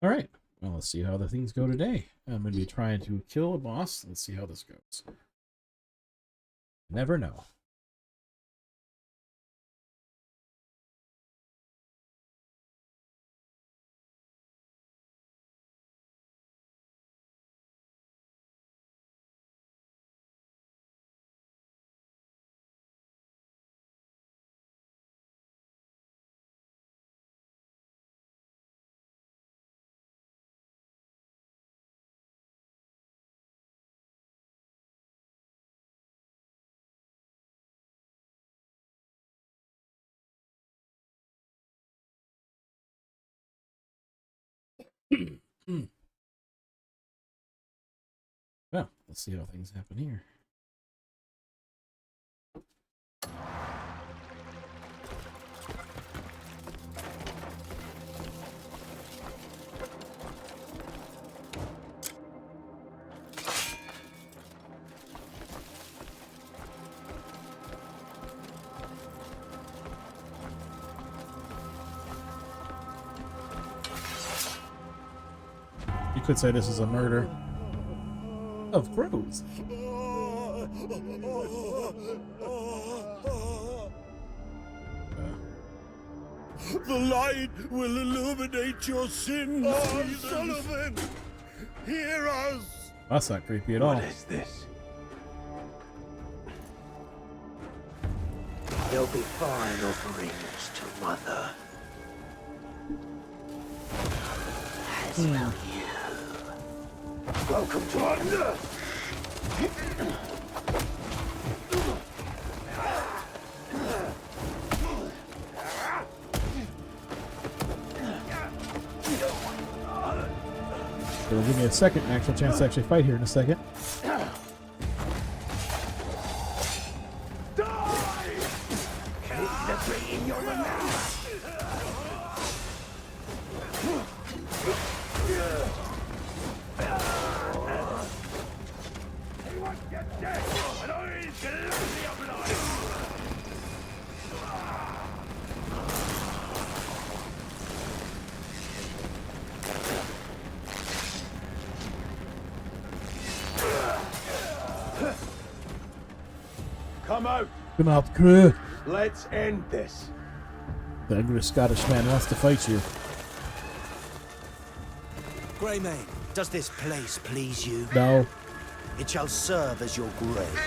All right. Well, let's see how the things go today. I'm going to be trying to kill a boss. Let's see how this goes. Never know. Well, let's see how things happen here. You could say this is a murder of crows. The light will illuminate your sins. Oh, Sullivan! Hear us! That's not creepy at all. What is this? There'll be fine offerings to Mother. As will you. Welcome to Under! It'll give me a second actual chance to actually fight here in a second. Come out! Come out, crew. Let's end this. The angry Scottish man wants to fight you. Greymane, does this place please you? No. It shall serve as your grave.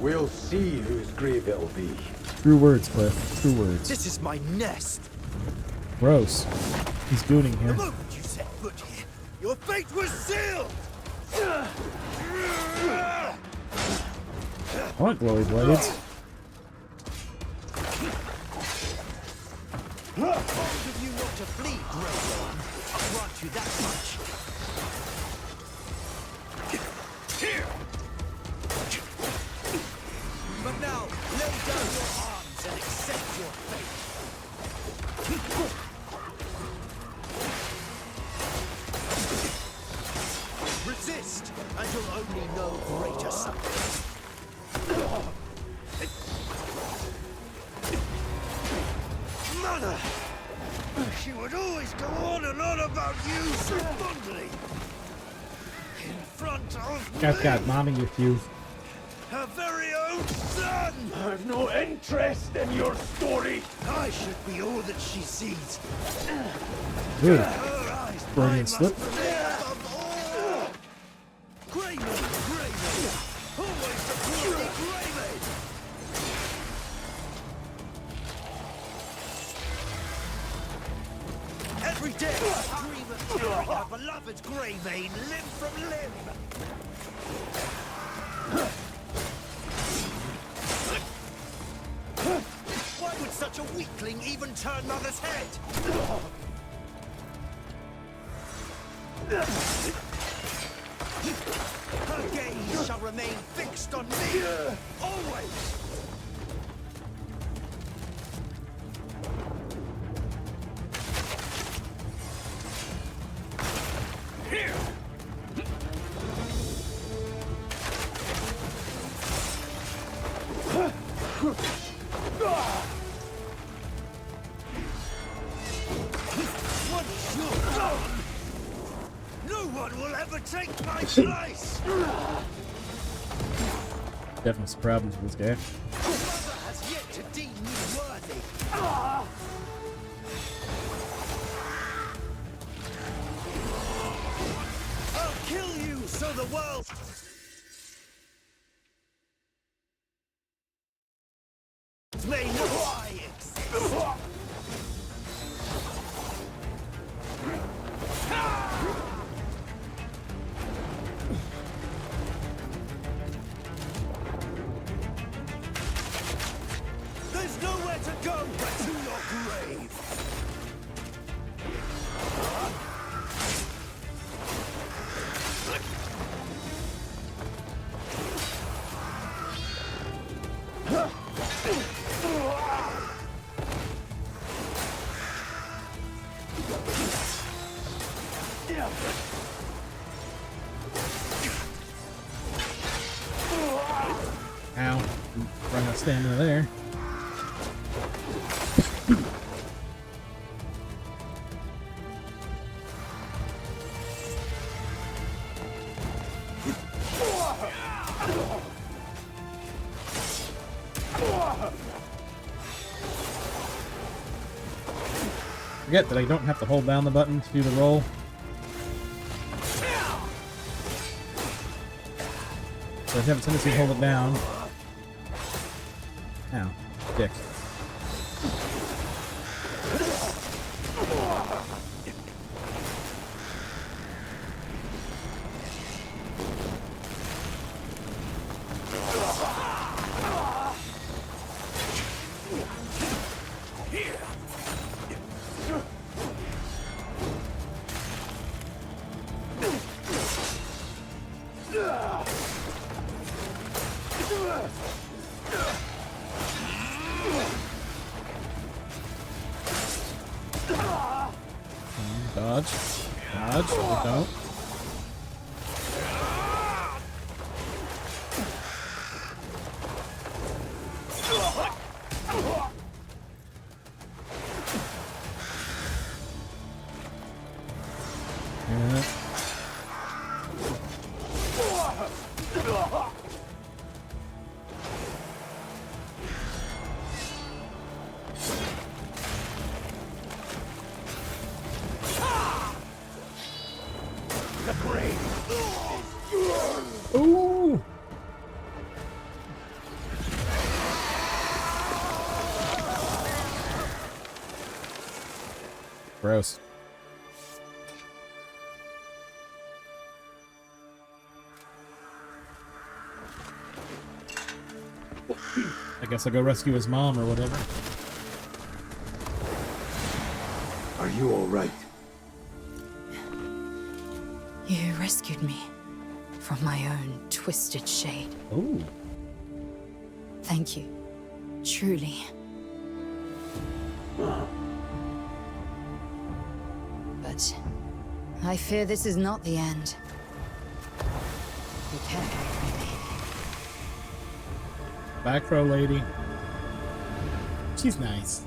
We'll see whose grave it'll be. True words, Cliff. True words. This is my nest. Gross. He's gooning The here. moment you set foot here, your fate was sealed! I want glowy blades. Bold of you not to flee, Greymane. I'll grant you that much. Here! But now, lay down your arms and accept your fate. Resist, and you'll only know greater suffering. Mother! She would always go on and on about you so fondly. In front of I've me, got mommy with you. her very own son! I've no interest in your story. I should be all that she sees. Dude. Her eyes, Freudian mine slip. must remain above all. Greymane, Greymane, always supporting Greymane. Every day, I dream of tearing her beloved Greymane limb from limb. Why would such a weakling even turn Mother's head? Her gaze shall remain fixed on me, always! Here! One you're gone, no one will ever take my place! Definitely some problems with this guy. Mother has yet to deem me worthy. I'll kill you so the world may know I exist. There's nowhere to go but to your grave. Ow. Run out stamina there. Forget that I don't have to hold down the button to do the roll. So I have a tendency to hold it down. Ow. Dick. Dodge. Dodge. Don't. Yeah. Ooh! Gross. I guess I'll go rescue his mom or whatever. Are you all right? You rescued me from my own twisted shade. Ooh. Thank you. Truly. But I fear this is not the end. Prepare for me. Back row lady. She's nice.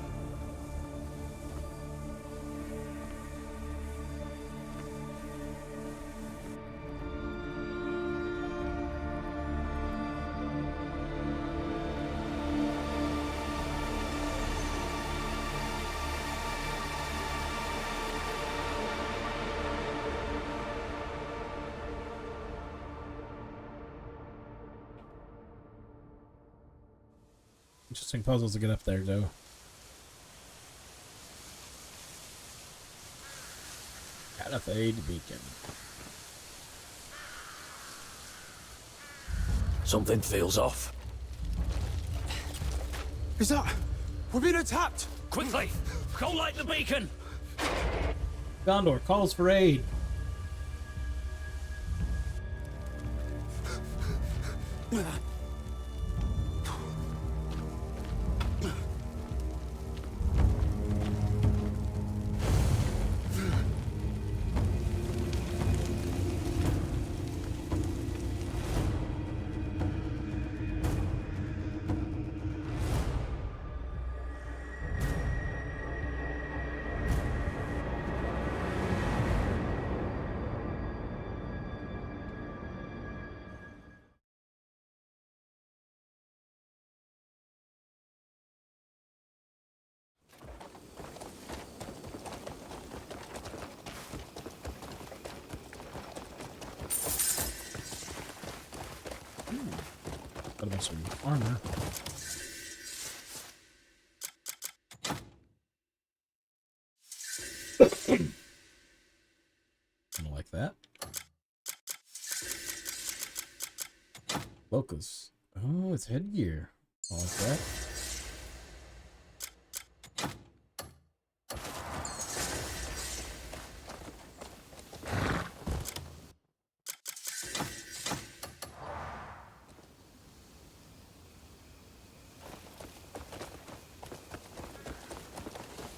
Interesting puzzles to get up there, though. Caliphate Beacon. Something feels off. Is that... We're being attacked! Quickly! Go light the beacon! Gondor calls for aid. some armor. Kinda like that. Locus. Oh, it's headgear. I like that.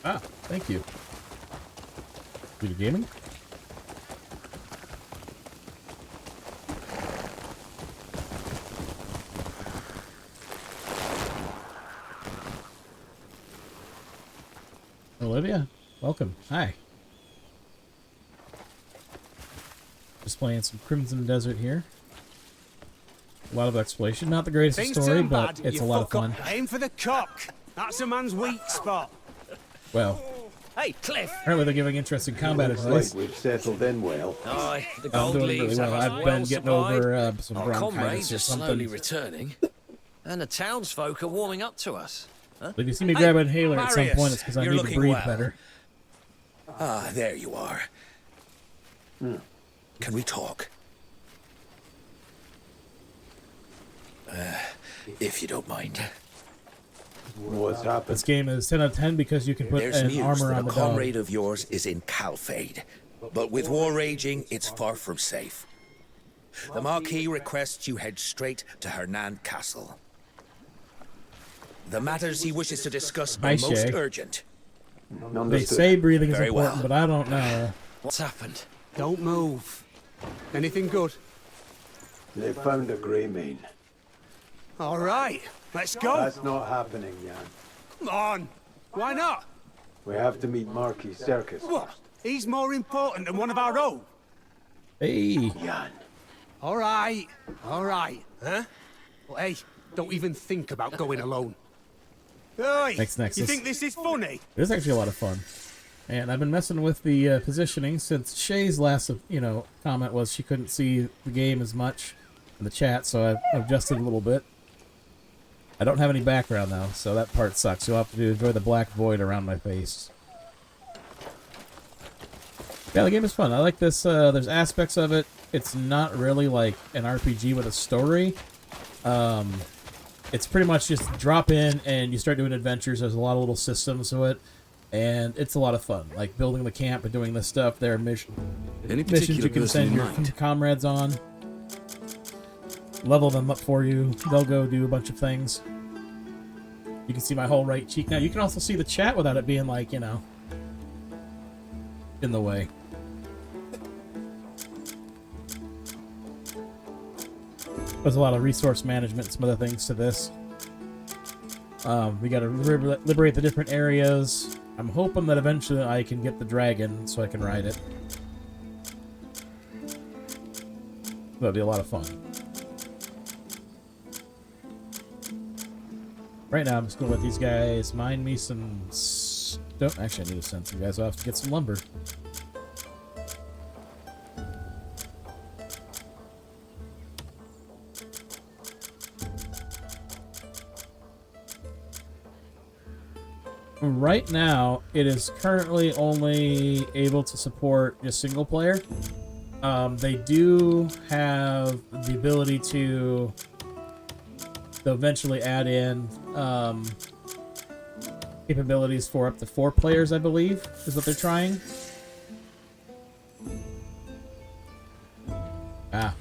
Ah, thank you. Computer gaming? Olivia, welcome. Hi. Just playing some Crimson Desert here. A lot of exploration. Not the greatest Things story, turn but bad, it's you a lot of fuck fun. up. Aim for the cock. That's a man's weak spot. Well, Hey, Cliff! apparently they're giving interesting combat Looks advice. like we've settled in well. Aye, the I'm gold doing really leaves well. have us I've well been getting supplied. over some Our bronchitis comrades or are slowly something. returning, and the townsfolk are warming up to us. Huh? If you see me grab an inhaler at some Marius, point, it's because I you're need to looking breathe well. better. Ah, there you are. Can we talk? If you don't mind. What's happened? This game is 10 out of 10 because you can put There's an news armor that on a the dog. comrade of yours is in Calfade. But with war raging, it's far from safe. The Marquis requests you head straight to Hernand Castle. The matters he wishes to discuss are Hi, most Shay. urgent. They Understood. say breathing is Very important, well. but I don't know. What's happened? Don't move. Anything good? They found a grey mane. All right, let's go. That's not happening, Jan. Come on. Why not? We have to meet Marquis Circus What? first. He's more important than one of our own. Hey, Jan. All right. All right. Huh? Well, hey, don't even think about going alone. Hey, Next you Nexus. think this is funny? it is actually a lot of fun. And I've been messing with the positioning since Shay's last, comment was she couldn't see the game as much in the chat, so I've adjusted a little bit. I don't have any background though, so that part sucks. You'll have to enjoy the black void around my face. Yeah, the game is fun. I like this. There's aspects of it. It's not really like an RPG with a story. It's pretty much just drop in and you start doing adventures. There's a lot of little systems to it, and it's a lot of fun. Like building the camp and doing this stuff. There are missions you can send your comrades on. Level them up for you. They'll go do a bunch of things. You can see my whole right cheek now. You can also see the chat without it being like, in the way. There's a lot of resource management and some other things to this. We gotta liberate the different areas. I'm hoping that eventually I can get the dragon so I can ride it. That'll be a lot of fun. Right now, I'm just gonna let these guys mine me some stone. Actually, I need to send some guys off to get some lumber. Right now, it is currently only able to support just single player. They do have the ability to eventually add in capabilities for up to 4 players, I believe, is what they're trying. Ah.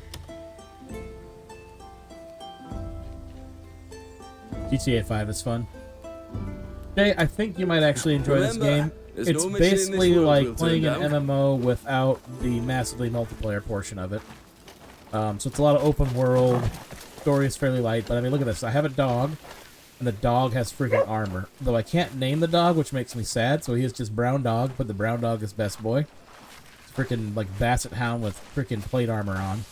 GTA 5 is fun. Jay, I think you might actually enjoy this game. It's basically like playing an MMO without the massively multiplayer portion of it. So it's a lot of open world. Story is fairly light, but I mean, look at this. I have a dog, and the dog has freaking armor. Though I can't name the dog, which makes me sad, so he is just Brown Dog, but the Brown Dog is best boy. It's freaking like Basset Hound with freaking plate armor on.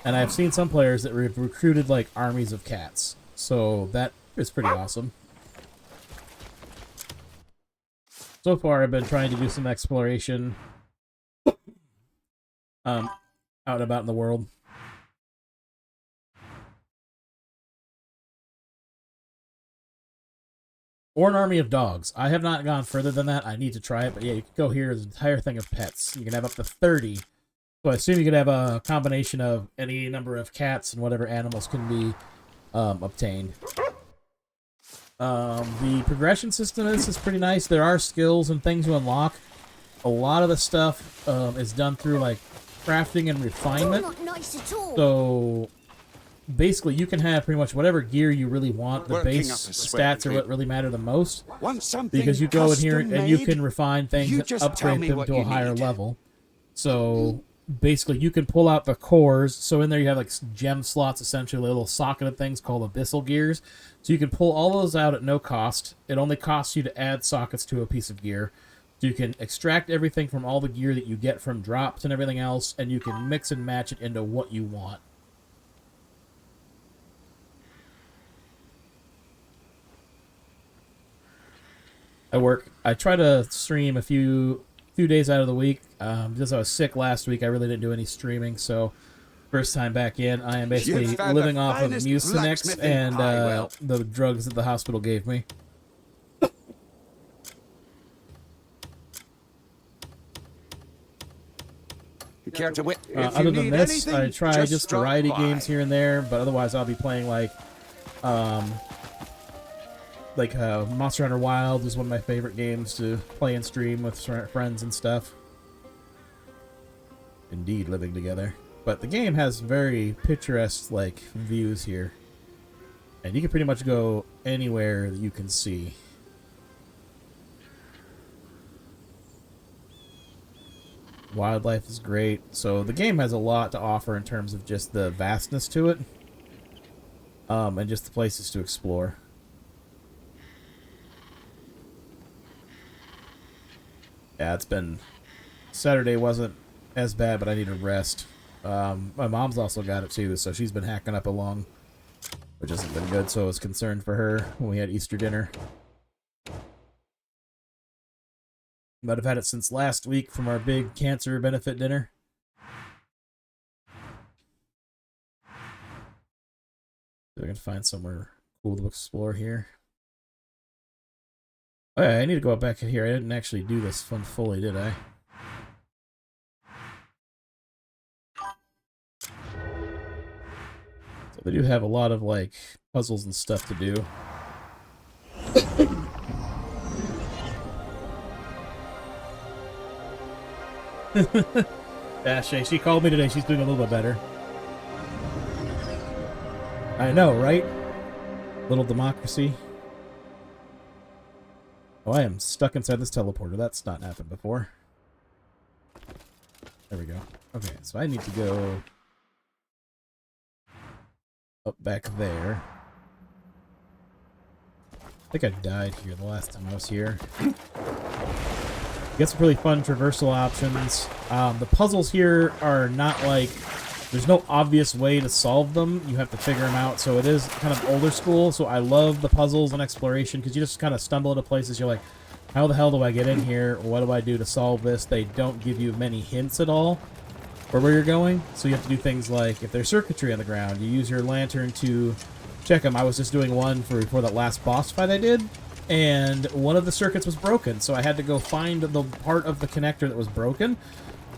And I've seen some players that recruited like armies of cats. So that is pretty awesome. So far, I've been trying to do some exploration out and about in the world. Or an army of dogs. I have not gone further than that. I need to try it, but yeah, you can go here. There's an entire thing of pets. You can have up to 30. So I assume you could have a combination of any number of cats and whatever animals can be obtained. The progression system of this is pretty nice. There are skills and things to unlock. A lot of the stuff is done through like crafting and refinement. Not nice at all. So basically, you can have pretty much whatever gear you really want. The Working base up a sweat stats are what really matter the most. Want something Because you go in here and you custom-made? can refine things You and just tell upgrade me them what to a you higher need. level. So basically, you can pull out the cores. So in there you have like gem slots, essentially little socketed things called abyssal gears. So you can pull all those out at no cost. It only costs you to add sockets to a piece of gear. So you can extract everything from all the gear that you get from drops and everything else, and you can mix and match it into what you want. I try to stream a few days out of the week. Because I was sick last week, I really didn't do any streaming, so first time back in, I am basically You've found the living off of finest Mucinex blacksmithing and I will. the drugs that the hospital gave me. You care to wit? If you Other than need this, anything, I try just drop variety by. games here and there, but otherwise I'll be playing like Monster Hunter Wilds is one of my favorite games to play and stream with friends and stuff. Indeed, living together. But the game has very picturesque like views here, and you can pretty much go anywhere that you can see. Wildlife is great, so the game has a lot to offer in terms of just the vastness to it, and just the places to explore. Yeah, it's been... Saturday wasn't as bad, but I need a rest. My mom's also got it too, so she's been hacking up along, which hasn't been good, so I was concerned for her when we had Easter dinner. But I've had it since last week from our big cancer benefit dinner. So I can find somewhere cool to explore here. Oh yeah, I need to go back in here. I didn't actually do this one fully, did I? So they do have a lot of like puzzles and stuff to do. Yeah, she called me today. She's doing a little bit better. I know, right? Little democracy. Oh, I am stuck inside this teleporter. That's not happened before. There we go. Okay, so I need to go up back there. I think I died here the last time I was here. Get some really fun traversal options. The puzzles here are not like... There's no obvious way to solve them. You have to figure them out, so it is kind of older school. So I love the puzzles and exploration, because you just kind of stumble into places. You're like, how the hell do I get in here? What do I do to solve this? They don't give you many hints at all for where you're going. So you have to do things like, if there's circuitry on the ground, you use your lantern to check them. I was just doing one before that last boss fight I did, and one of the circuits was broken, so I had to go find the part of the connector that was broken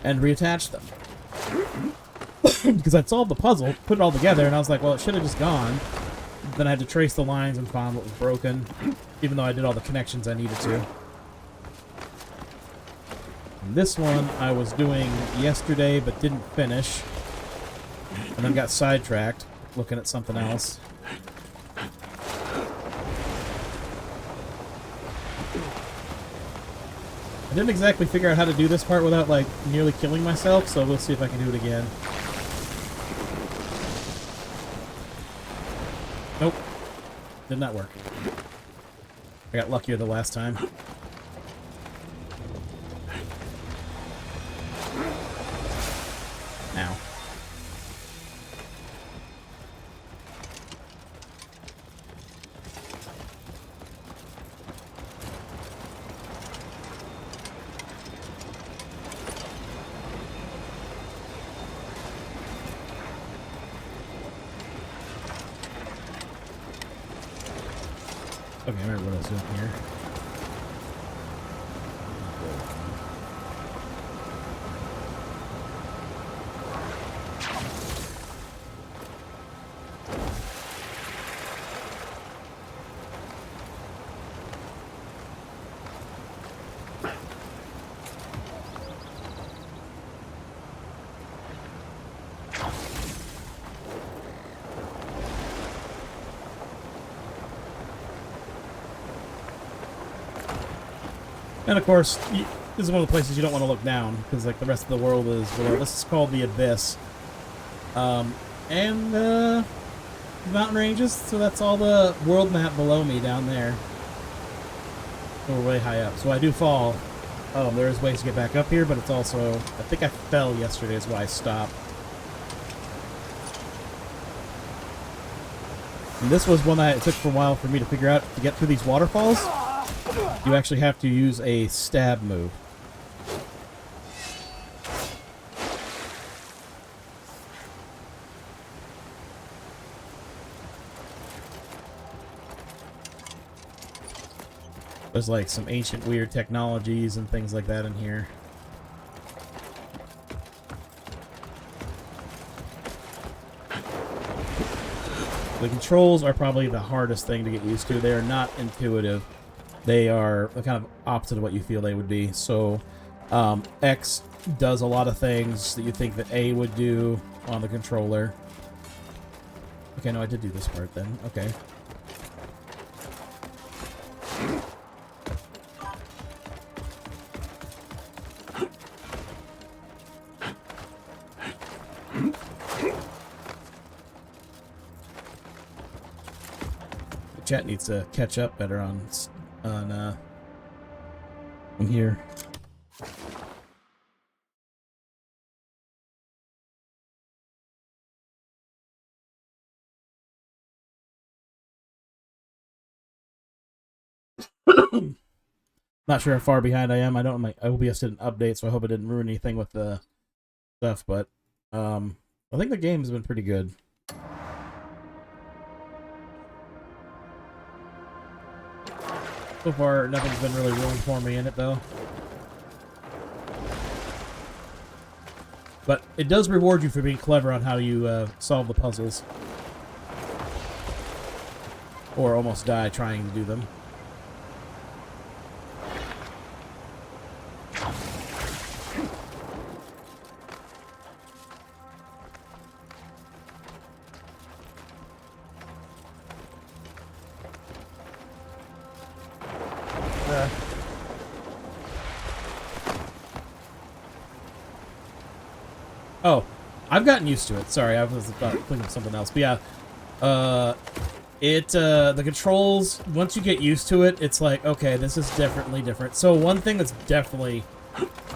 and reattach them. Because I'd solved the puzzle, put it all together, and I was like, well, it should have just gone. Then I had to trace the lines and find what was broken, even though I did all the connections I needed to. And this one I was doing yesterday, but didn't finish, and then got sidetracked looking at something else. I didn't exactly figure out how to do this part without, like, nearly killing myself, so we'll see if I can do it again. Nope. Did not work. I got luckier the last time. Ow. Okay, I remember what I was doing here. And of course, this is one of the places you don't want to look down, because like the rest of the world is below. This is called the Abyss. The mountain ranges, so that's all the world map below me down there. So we're way high up. So I do fall. There is ways to get back up here, but it's also... I think I fell yesterday is why I stopped. And this was one that it took for a while for me to figure out to get through these waterfalls. You actually have to use a stab move. There's like some ancient weird technologies and things like that in here. The controls are probably the hardest thing to get used to. They are not intuitive. They are kind of opposite of what you feel they would be. So, X does a lot of things that you think that A would do on the controller. Okay, no, I did do this part then. Okay. The chat needs to catch up better on here. Not sure how far behind I am. I don't. My OBS didn't update, so I hope it didn't ruin anything with the stuff. But I think the game's been pretty good. So far, nothing's been really ruined for me in it, though. But it does reward you for being clever on how you solve the puzzles. Or almost die trying to do them. Oh, I've gotten used to it. Sorry, I was about thinking of something else. But yeah, the controls, once you get used to it, it's like, okay, this is definitely different. So one thing that's definitely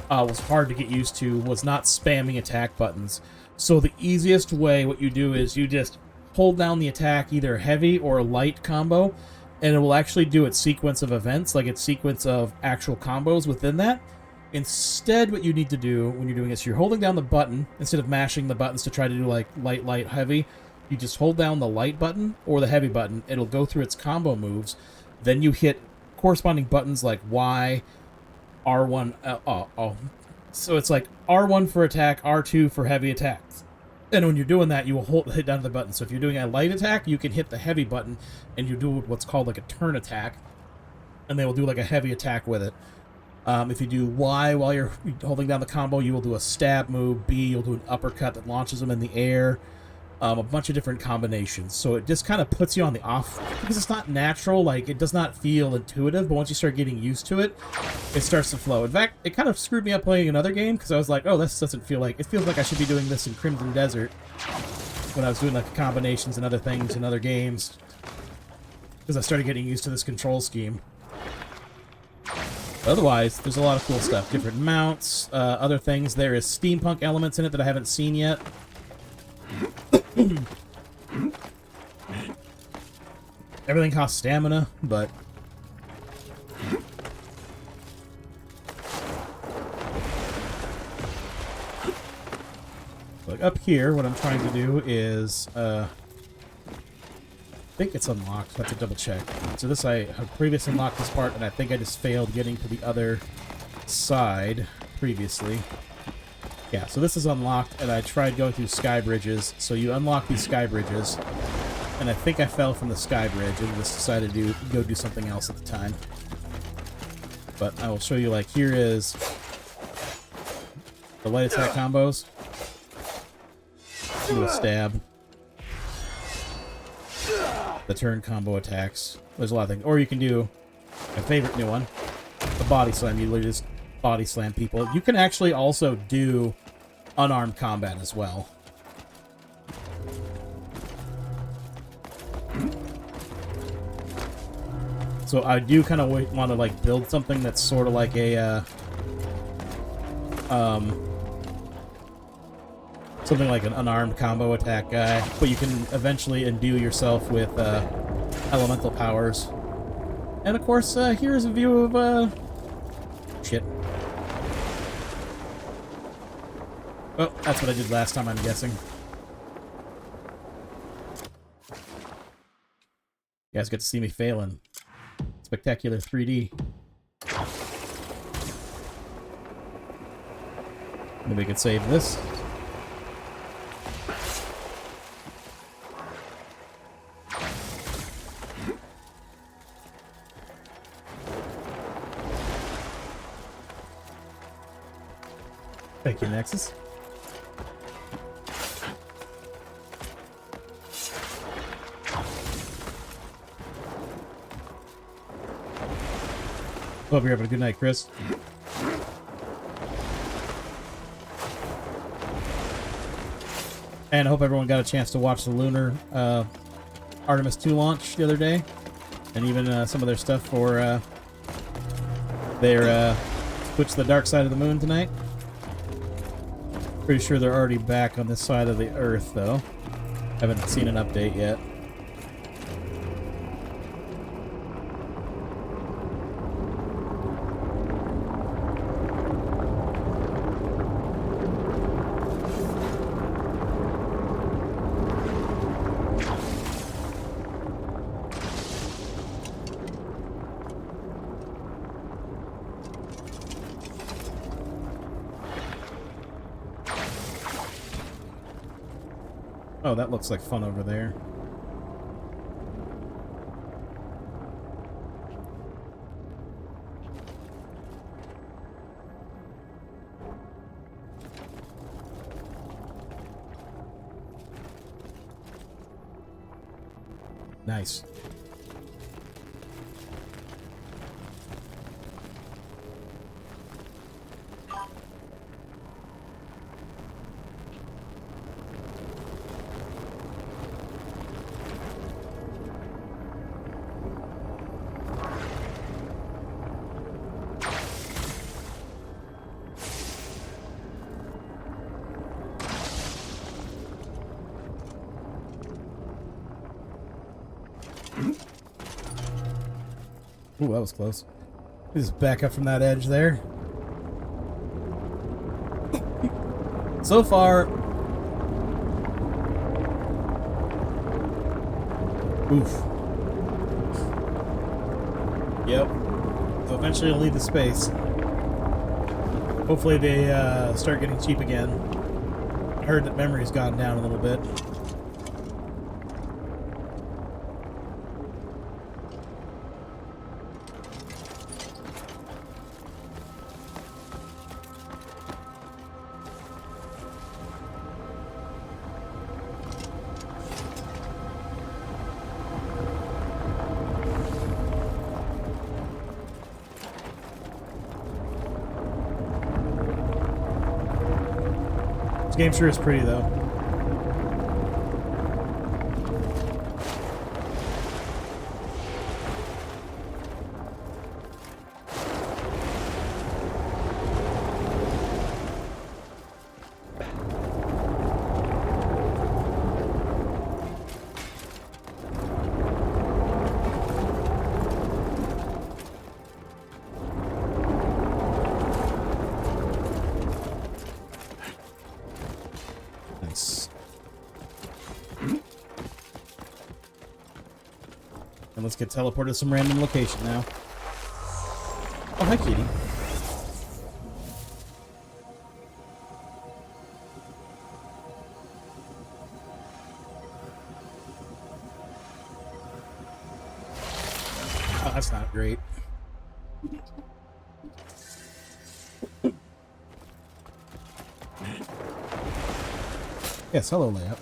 was hard to get used to was not spamming attack buttons. So the easiest way, what you do is you just hold down the attack, either heavy or light combo, and it will actually do its sequence of events, like its sequence of actual combos within that. Instead, what you need to do when you're doing this, you're holding down the button, instead of mashing the buttons to try to do like light, light, heavy, you just hold down the light button or the heavy button. It'll go through its combo moves. Then you hit corresponding buttons like Y, R1, so it's like R1 for attack, R2 for heavy attacks. And when you're doing that, you will hit down the button. So if you're doing a light attack, you can hit the heavy button, and you do what's called like a turn attack, and they will do like a heavy attack with it. If you do Y while you're holding down the combo, you will do a stab move. B, you'll do an uppercut that launches them in the air. A bunch of different combinations. So it just kind of puts you on the off, because it's not natural, like it does not feel intuitive, but once you start getting used to it, it starts to flow. In fact, it kind of screwed me up playing another game, because I was like, oh, this doesn't feel like, it feels like I should be doing this in Crimson Desert, when I was doing like combinations and other things in other games, because I started getting used to this control scheme. Otherwise, there's a lot of cool stuff. Different mounts, other things. There is steampunk elements in it that I haven't seen yet. Everything costs stamina, but... like up here, what I'm trying to do is, I think it's unlocked. I have to double check. So this, I have previously unlocked this part, and I think I just failed getting to the other side previously. Yeah, so this is unlocked, and I tried going through sky bridges. So you unlock these sky bridges, and I think I fell from the sky bridge and just decided to go do something else at the time. But I will show you, like, here is the light attack combos. Do a stab. The turn combo attacks. There's a lot of things. Or you can do my favorite new one, the body slam. You literally just body slam people. You can actually also do unarmed combat as well. So I do kind of want to like build something that's sort of like a something like an unarmed combo attack guy, but you can eventually endue yourself with elemental powers. And of course, here's a view of shit. Oh, that's what I did last time, I'm guessing. You guys get to see me failing. Spectacular 3D. Maybe we could save this. Thank you, Nexus. Hope you're having a good night, Chris. And I hope everyone got a chance to watch the Lunar Artemis 2 launch the other day. And even some of their stuff for their switch to the dark side of the moon tonight. Pretty sure they're already back on this side of the Earth, though. Haven't seen an update yet. Oh, that looks like fun over there. Nice. Ooh, that was close. Just back up from that edge there. So far... Oof. Yep. So eventually it'll leave the space. Hopefully they start getting cheap again. I heard that memory's gone down a little bit. This game sure is pretty, though. And let's get teleported to some random location now. Oh, hi, kitty. Oh, that's not great. Yes, hello, Leia.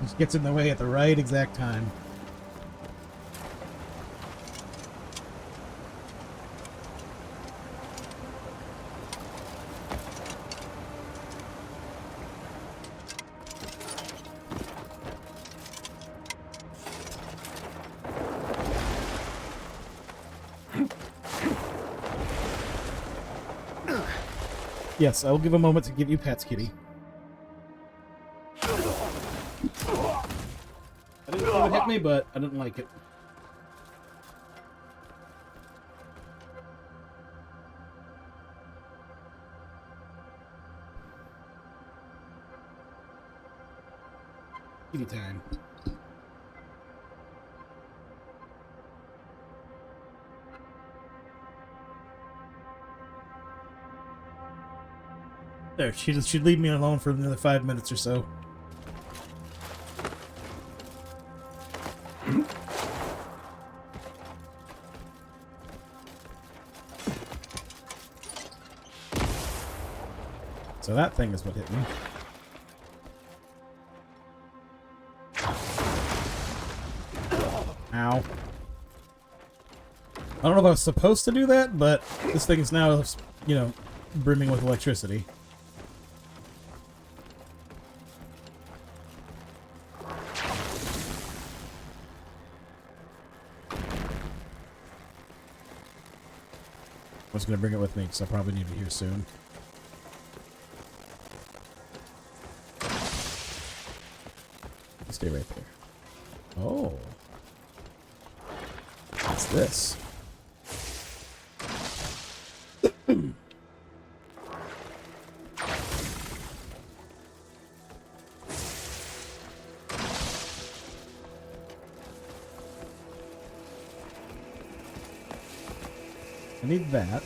Just gets in the way at the right exact time. Yes, I will give a moment to give you pets, kitty. I didn't know it would hit me, but I didn't like it. Kitty time. There, she'd leave me alone for another 5 minutes or so. So that thing is what hit me. Ow. I don't know if I was supposed to do that, but this thing is now, you know, brimming with electricity. I was going to bring it with me because I'll probably need it here soon. Stay right there. Oh. What's this? I need that.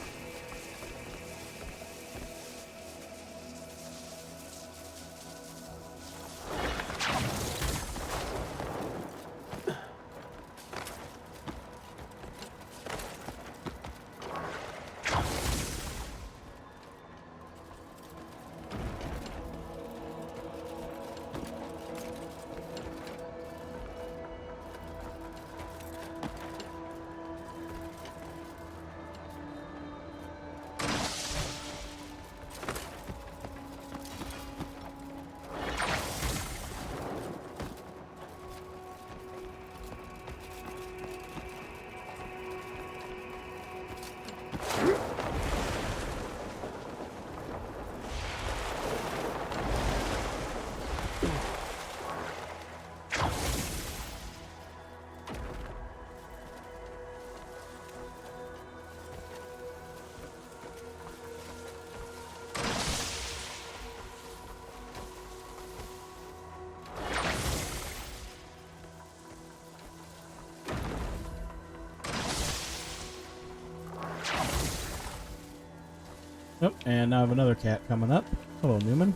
Oh, and now I have another cat coming up. Hello, Newman.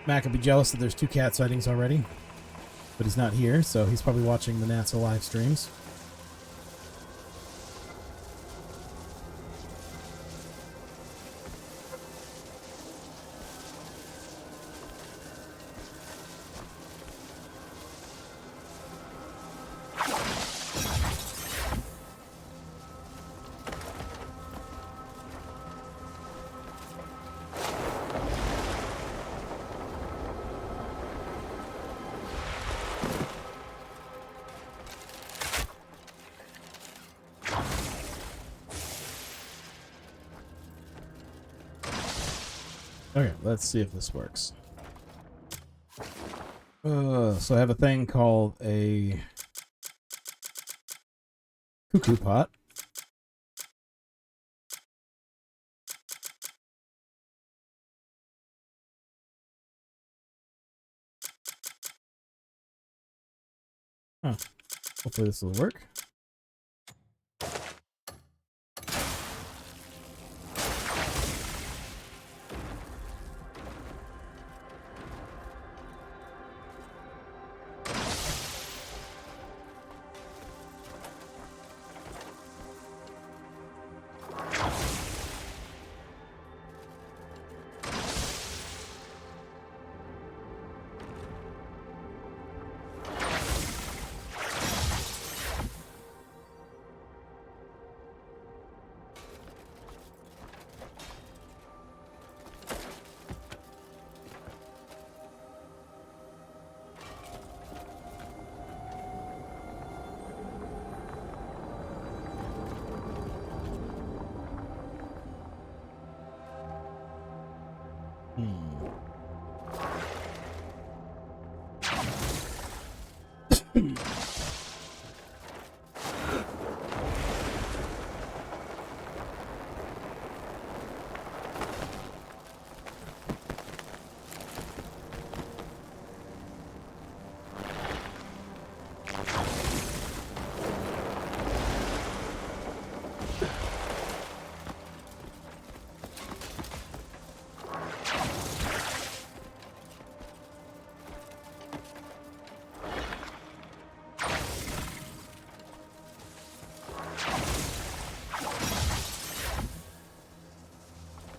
Mac would be jealous that there's 2 cat sightings already, but he's not here, so he's probably watching the NASA live streams. Okay, let's see if this works. So I have a thing called a cuckoo pot. Huh. Hopefully this will work.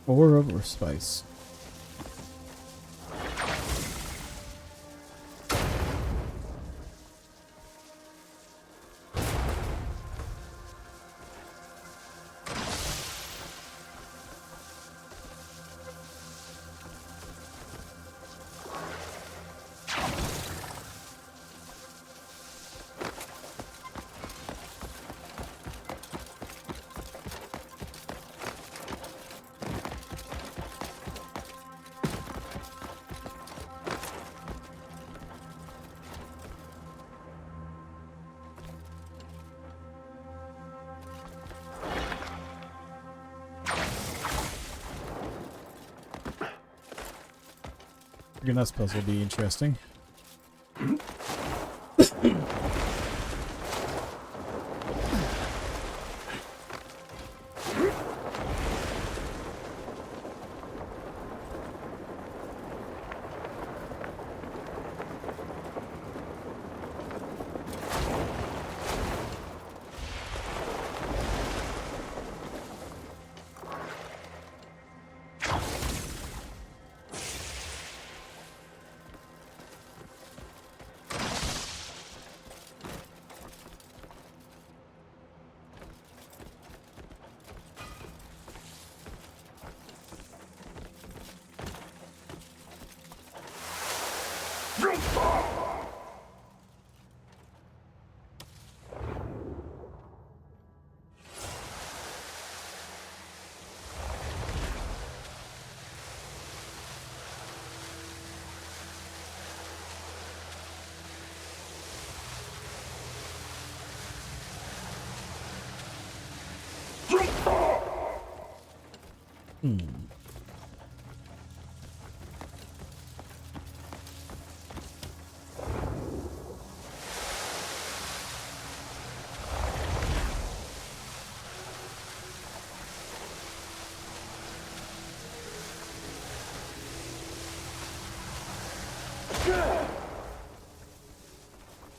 Or over spice. This puzzle will be interesting.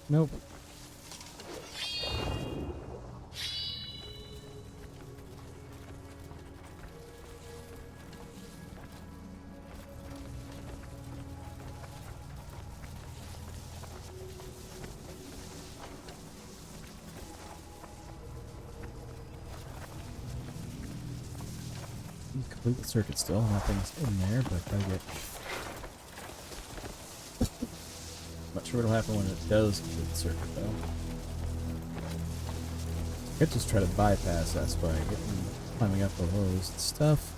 Nope. Complete the circuit still. Nothing's in there, but I get. Not sure what'll happen when it does complete the circuit, though. I could just try to bypass that by climbing up the hose and stuff.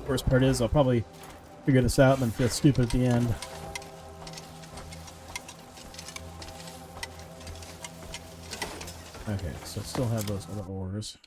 Worst part is I'll probably figure this out and then feel stupid at the end. Okay, so still have those other ores.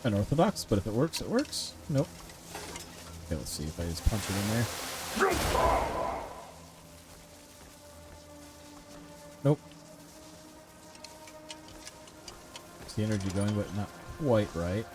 Unorthodox, but if it works, it works. Nope. Okay, let's see if I just punch it in there. Nope. It's the energy going, but not quite right.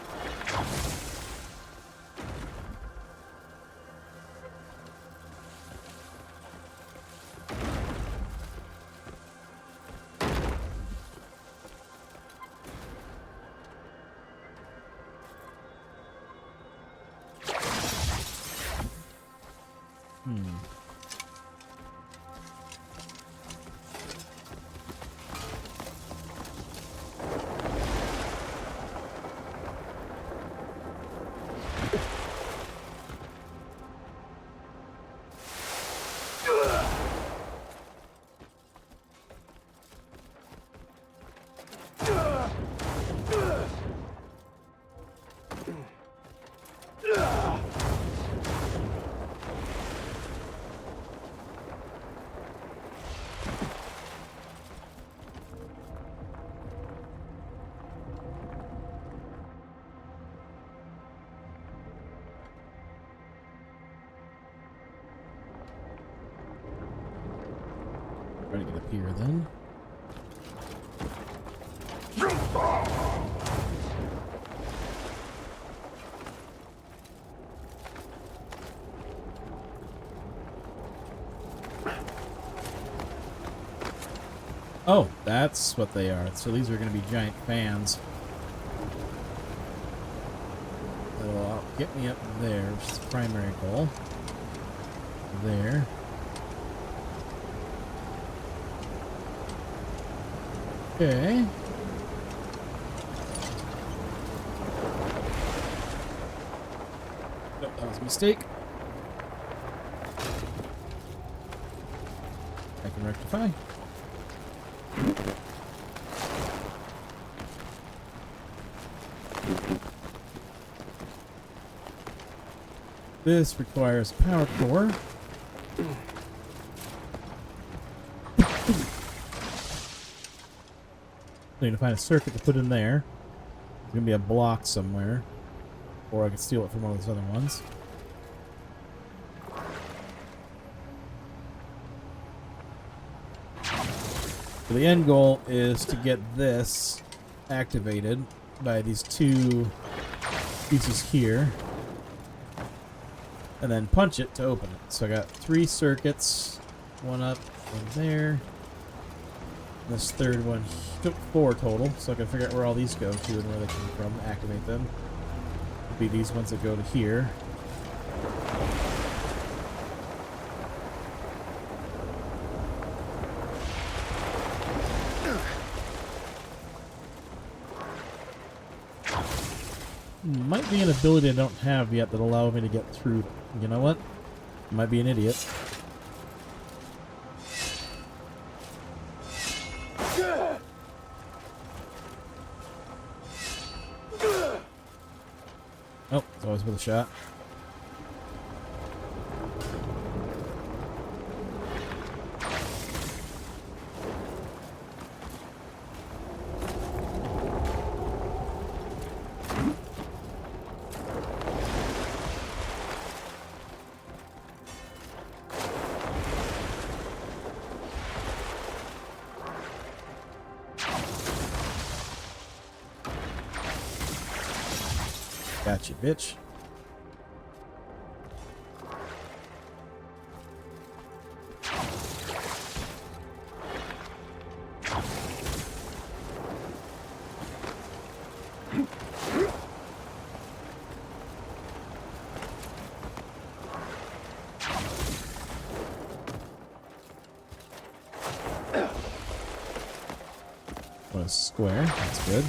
Try to get up here then. Oh, that's what they are. So these are going to be giant fans. That'll get me up there, which is the primary goal. There. Okay. Nope, that was a mistake. I can rectify. This requires power core. I need to find a circuit to put in there. There's gonna be a block somewhere. Or I could steal it from one of those other ones. So the end goal is to get this activated by these two pieces here. And then punch it to open it. So I got 3 circuits. One up, one there. This third one took 4 total, so I can figure out where all these go to and where they come from, activate them. It'll be these ones that go to here. Might be an ability I don't have yet that allow me to get through. You know what? Might be an idiot. Oh, it's always with a shot. Gotcha, bitch. What a square. That's good.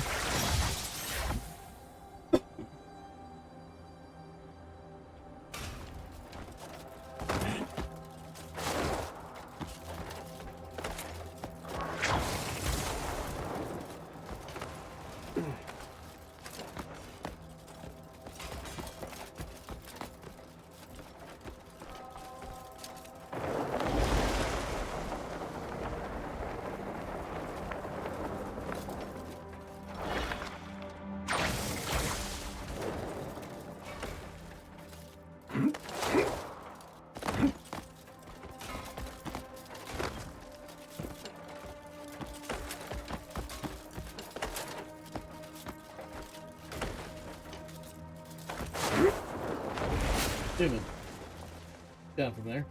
Down from there.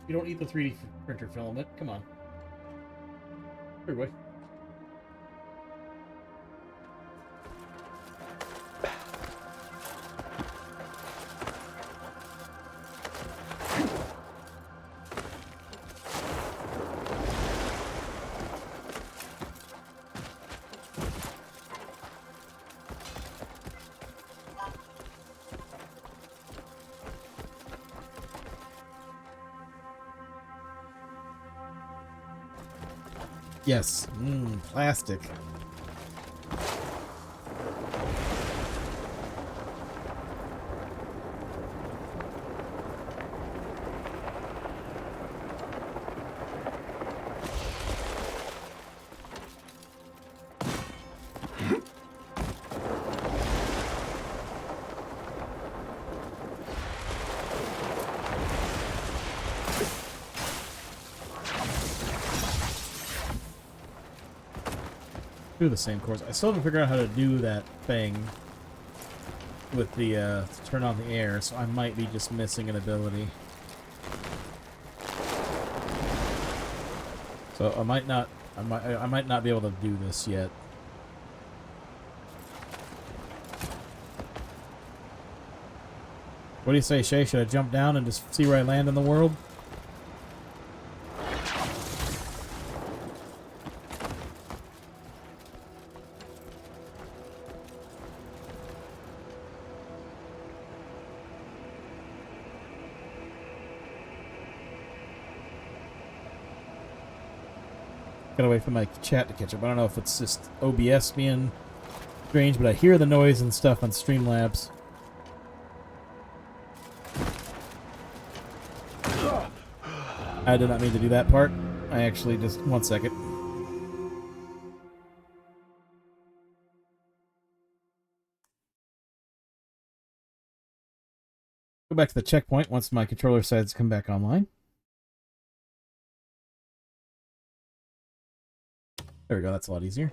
You don't eat the 3D printer filament. Come on. Here, boy. Yes. Plastic. Do the same course. I still haven't figured out how to do that thing with the to turn on the air, so I might be just missing an ability. So I might not be able to do this yet. What do you say, Shay? Should I jump down and just see where I land in the world? Gotta wait for my chat to catch up. I don't know if it's just OBS being strange, but I hear the noise and stuff on Streamlabs. I did not mean to do that part. I actually just... 1 second. Go back to the checkpoint once my controller decides to come back online. There we go, that's a lot easier.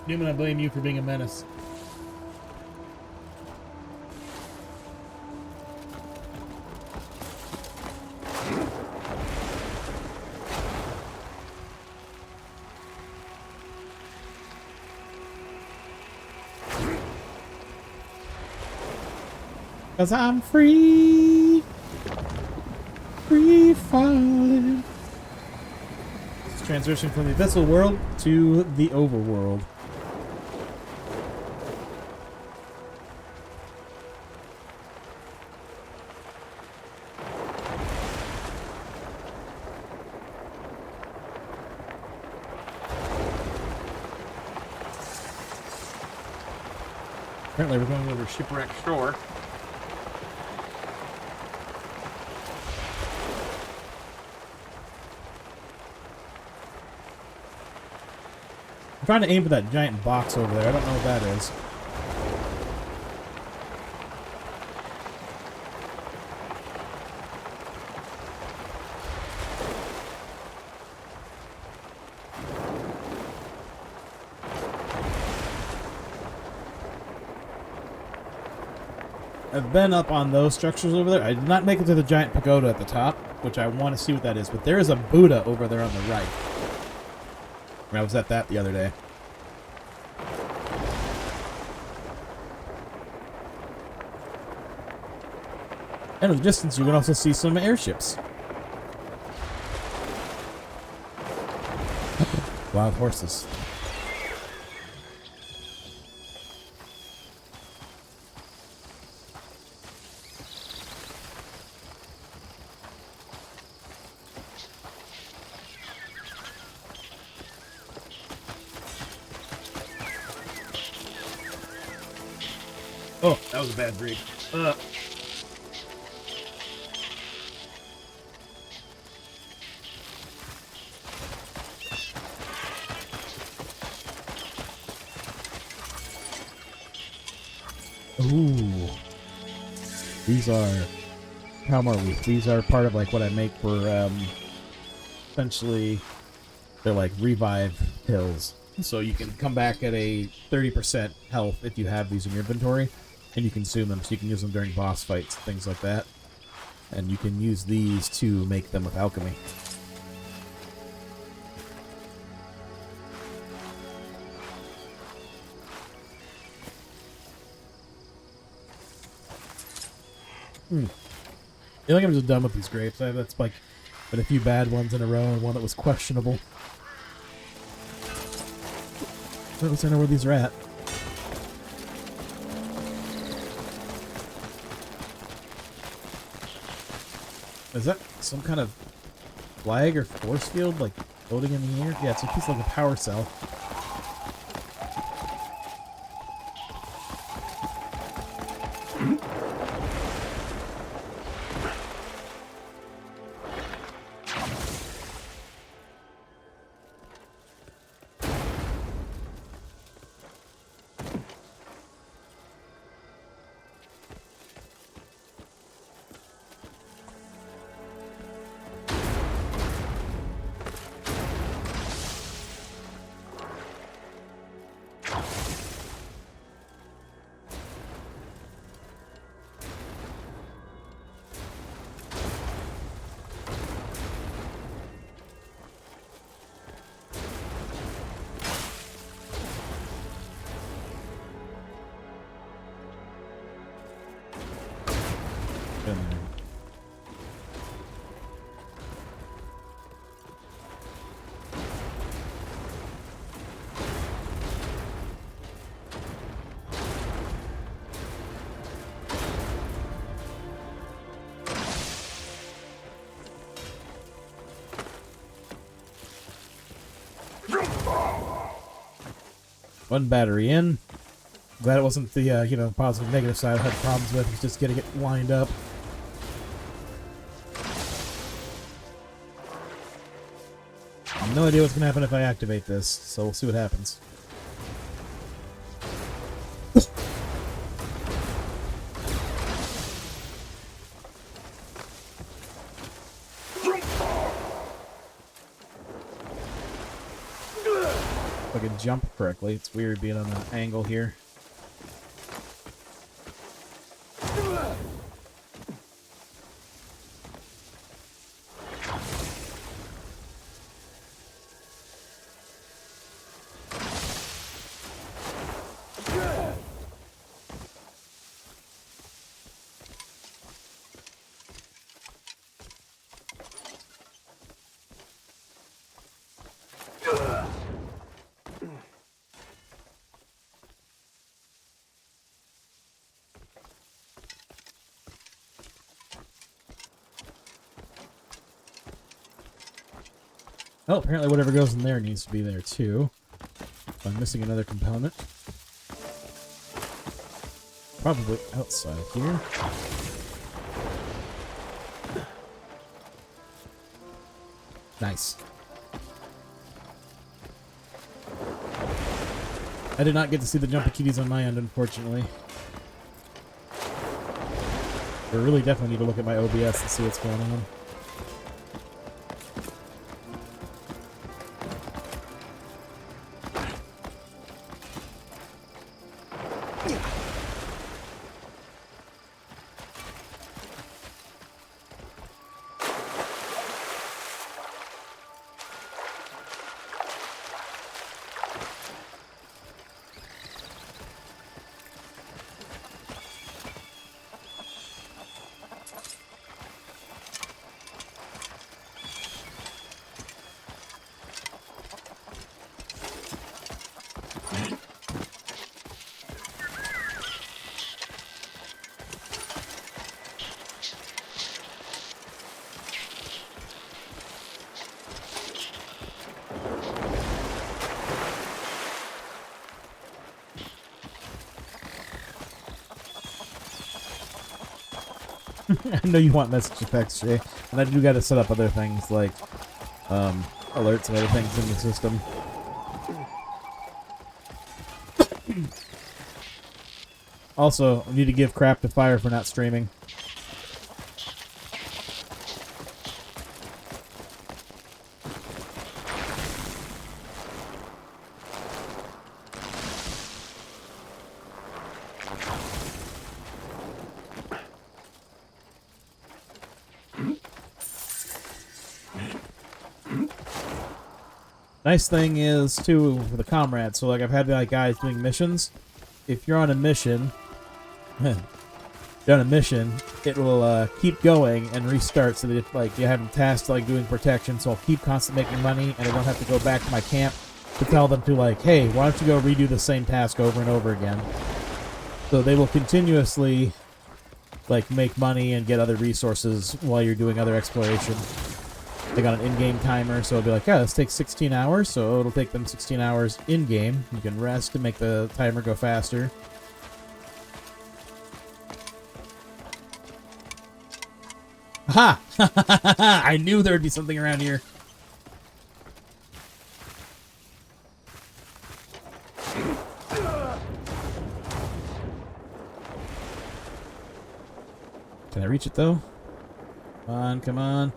Newman, I blame you for being a menace. Cause I'm free, free falling. It's transition from the Abyssal world to the overworld. Apparently we're going over Shipwreck Shore. I'm trying to aim for that giant box over there. I don't know what that is. I've been up on those structures over there. I did not make it to the giant pagoda at the top, which I want to see what that is, but there is a Buddha over there on the right. I was at that the other day. And in the distance, you can also see some airships. Wild horses. Oh, that was a bad break. Ooh. These are Palmar wheat. These are part of like what I make for essentially they're like revive pills. So you can come back at a 30% health if you have these in your inventory and you consume them, so you can use them during boss fights, things like that. And you can use these to make them with alchemy. I think I'm just done with these grapes. That's like been a few bad ones in a row and one that was questionable. At least I know where these are at. Is that some kind of flag or force field, like floating in the air? Yeah, it's a piece like a power cell. One battery in. Glad it wasn't the, positive negative side I had problems with. It's just getting it lined up. No idea what's going to happen if I activate this, so we'll see what happens. I can jump correctly. It's weird being on an angle here. Oh, apparently whatever goes in there needs to be there too. I'm missing another component. Probably outside here. Nice. I did not get to see the jumpy kitties on my end, unfortunately. I really definitely need to look at my OBS and see what's going on. I know you want message effects, Jay, and I do got to set up other things like alerts and other things in the system. Also, I need to give crap to Fire for not streaming. Nice thing is, too, for the comrades, so like I've had like guys doing missions. If you're on a mission, it will keep going and restart so that if, like, you have them tasked like doing protection, so I'll keep constantly making money and I don't have to go back to my camp to tell them to like, hey, why don't you go redo the same task over and over again. So they will continuously like make money and get other resources while you're doing other exploration. They got an in-game timer, so it'll be like, yeah, this takes 16 hours, so it'll take them 16 hours in-game. You can rest to make the timer go faster. Ha! I knew there would be something around here. Can I reach it, though? Come on, come on.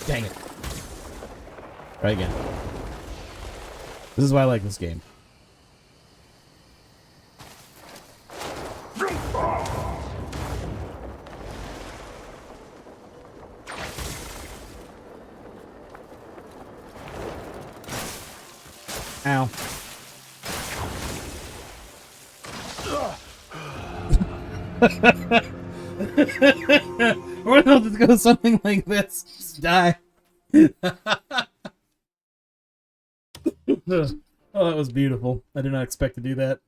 Dang it. Try again. This is why I like this game. Ow. Or they'll just go something like this. Just die. Oh, that was beautiful. I did not expect to do that.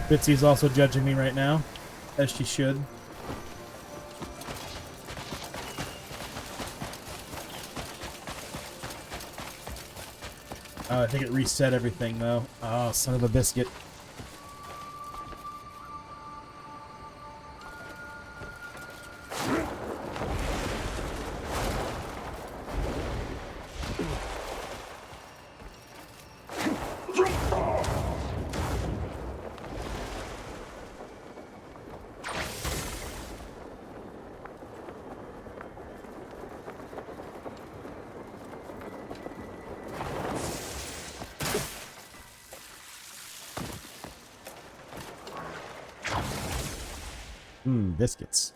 Bitsy's also judging me right now, as she should. Oh, I think it reset everything, though. Oh, son of a biscuit. Biscuits.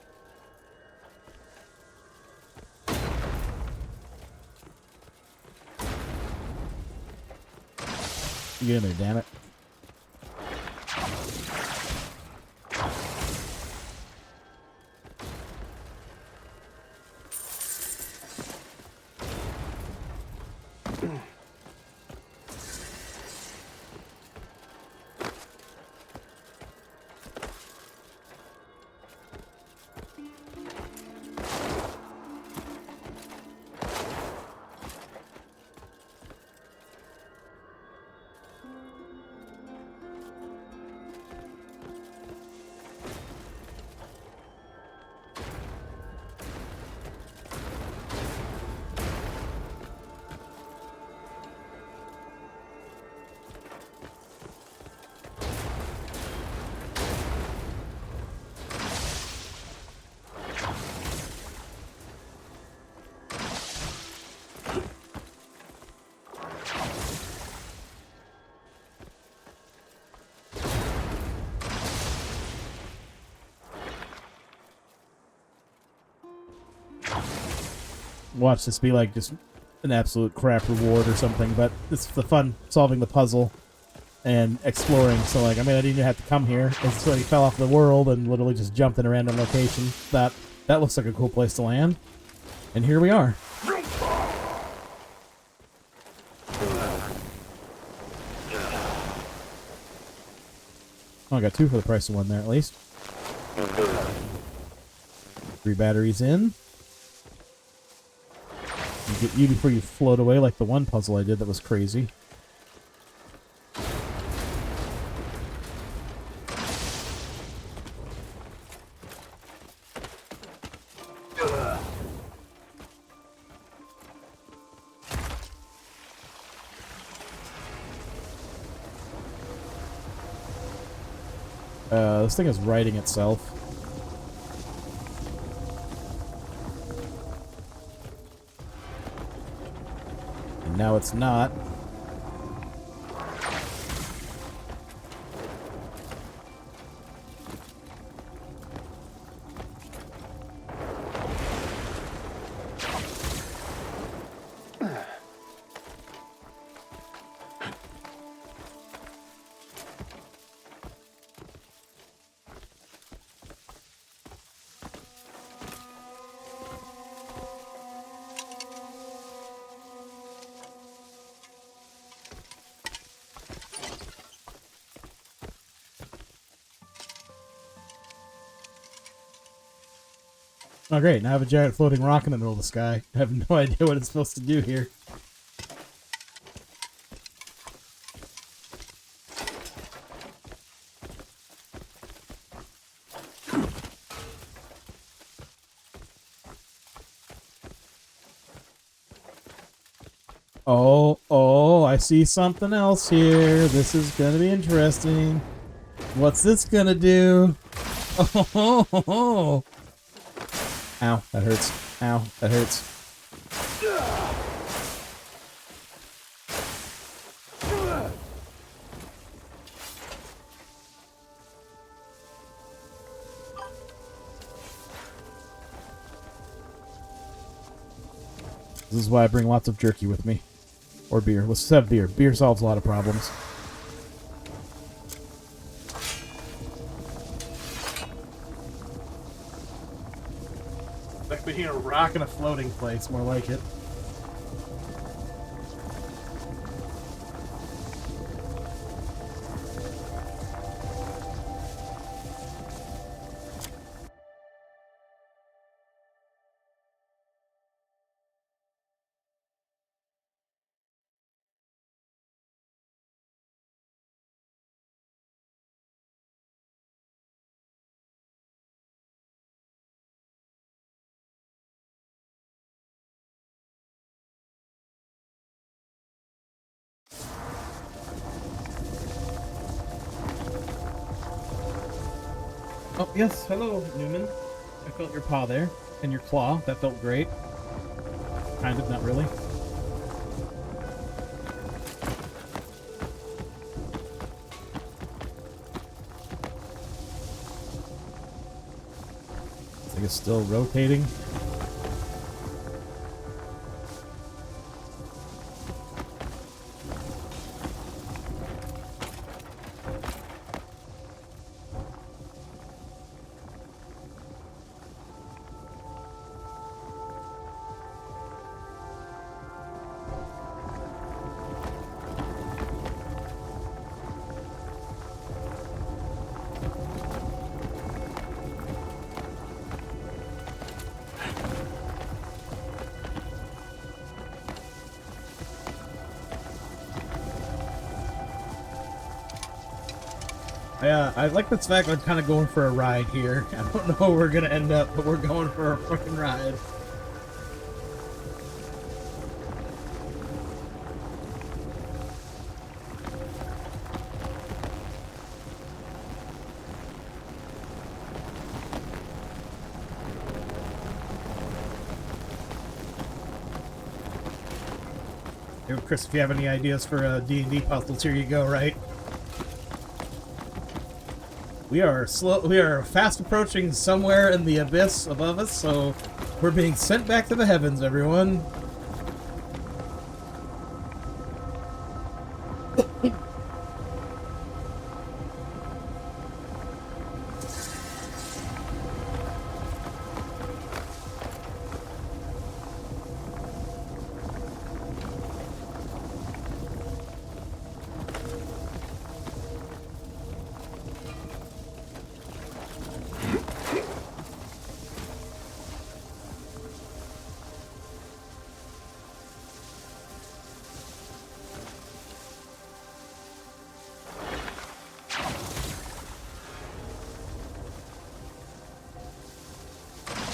Get in there, damn it. Watch this be like just an absolute crap reward or something, but it's the fun solving the puzzle and exploring. So like, I mean, I didn't even have to come here. It's like fell off the world and literally just jumped in a random location. That looks like a cool place to land. And here we are. Oh, I got 2 for the price of 1 there at least. 3 batteries in. You get you before you float away, like the one puzzle I did that was crazy. This thing is righting itself. And now it's not. Oh great, now I have a giant floating rock in the middle of the sky. I have no idea what it's supposed to do here. Oh, I see something else here. This is gonna be interesting. What's this gonna do? Oh. Ow, that hurts. Ow, that hurts. This is why I bring lots of jerky with me. Or beer. Let's just have beer. Beer solves a lot of problems. Like being a rock in a floating place, more like it. Oh, yes. Hello, Newman. I felt your paw there. And your claw. That felt great. Kind of, not really. I guess still rotating. Yeah, I like the fact I'm kind of going for a ride here. I don't know where we're gonna end up, but we're going for a fucking ride. Hey, Chris, if you have any ideas for D&D puzzles, here you go, right? We are fast approaching somewhere in the abyss above us, so we're being sent back to the heavens, everyone.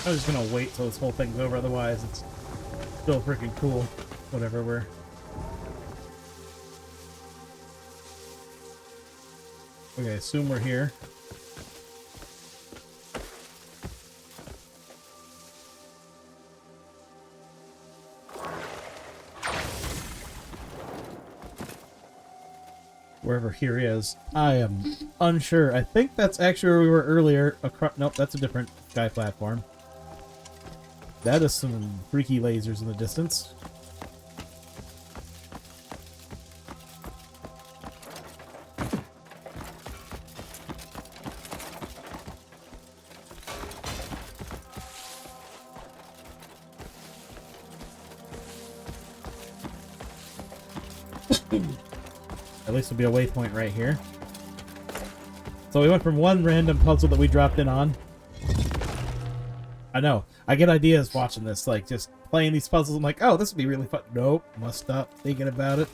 I'm just gonna wait till this whole thing's over, otherwise it's still freaking cool. Whatever we're... Okay, assume we're here. Wherever here is. I am unsure. I think that's actually where we were earlier. Nope, that's a different sky platform. That is some freaky lasers in the distance. At least there'll be a waypoint right here. So we went from one random puzzle that we dropped in on. I know. I get ideas watching this, like just playing these puzzles. I'm like, oh, this would be really fun. Nope. Must stop thinking about it.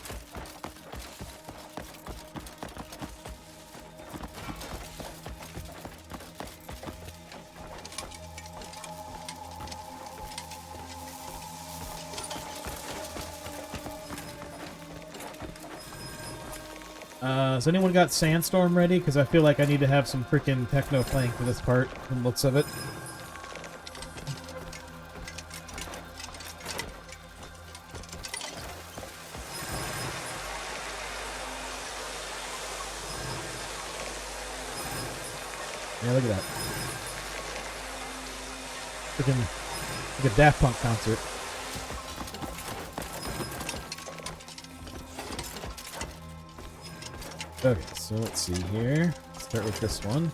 Has anyone got Sandstorm ready? Because I feel like I need to have some freaking techno playing for this part, from the looks of it. Yeah, look at that. Freaking like a Daft Punk concert. Okay, so let's see here. Start with this one.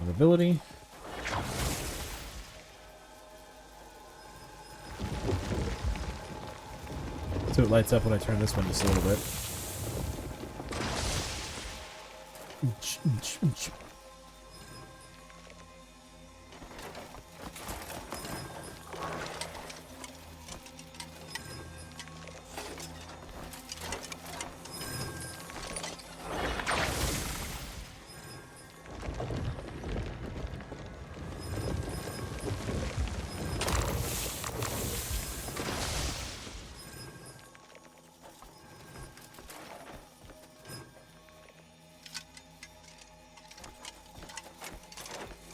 Ability. So it lights up when I turn this one just a little bit.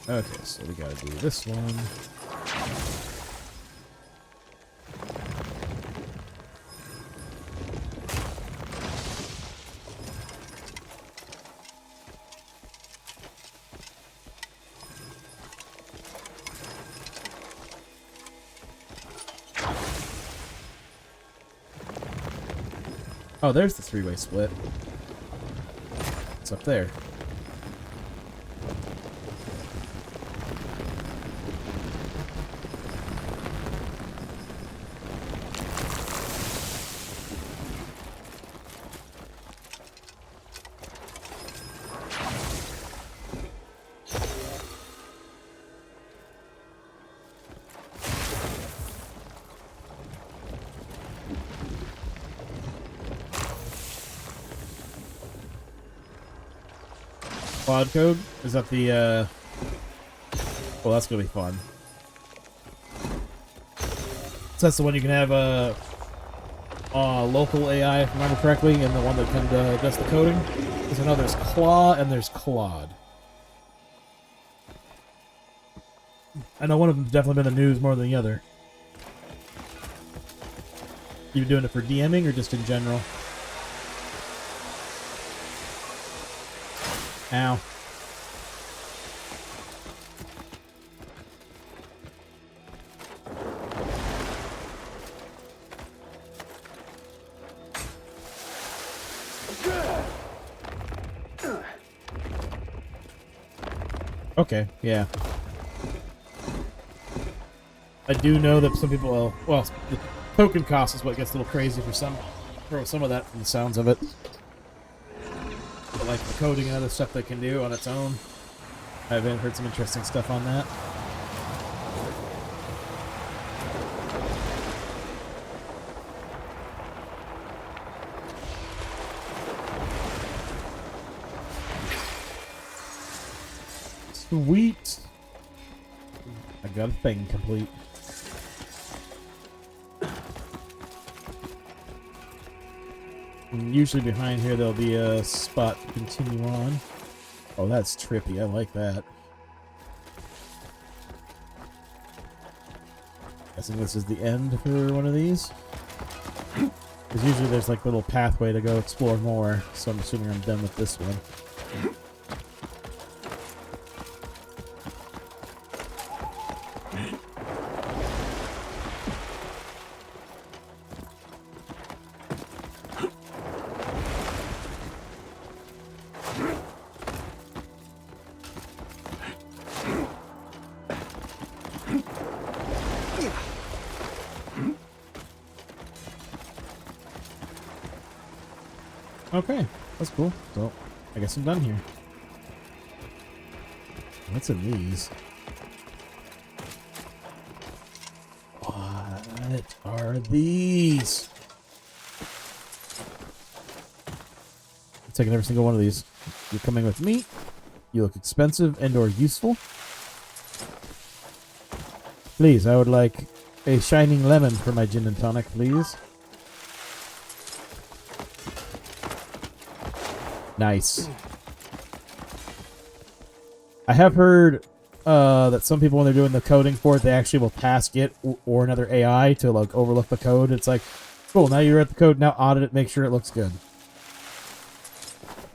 Okay, so we gotta do this one. Oh, there's the three-way split. It's up there. Quad code? Is that the, well, that's gonna be fun. So that's the one you can have, local AI, if I remember correctly, and the one that can, does the coding. Because I know there's Claw and there's Claude. I know one of them's definitely been in the news more than the other. You doing it for DMing or just in general? Ow. Okay, yeah. I do know that some people, well, the token cost is what gets a little crazy for some of that from the sounds of it. But like the coding and other stuff they can do on its own, I've heard some interesting stuff on that. Sweet. I got a thing complete. And usually behind here there'll be a spot to continue on. Oh, that's trippy. I like that. Guessing this is the end for one of these. Because usually there's like a little pathway to go explore more, so I'm assuming I'm done with this one. Okay, that's cool. So, I guess I'm done here. What's in these? What are these? I'm taking every single one of these. You're coming with me. You look expensive and or useful. Please, I would like a shining lemon for my gin and tonic, please. Nice. I have heard that some people, when they're doing the coding for it, they actually will task it or another AI to like overlook the code. It's like, cool, now you're at the code, now audit it, make sure it looks good.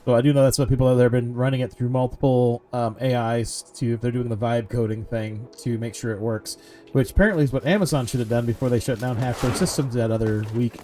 So I do know that's what people that have been running it through multiple AIs to, if they're doing the vibe coding thing, to make sure it works. Which apparently is what Amazon should have done before they shut down half their systems that other week.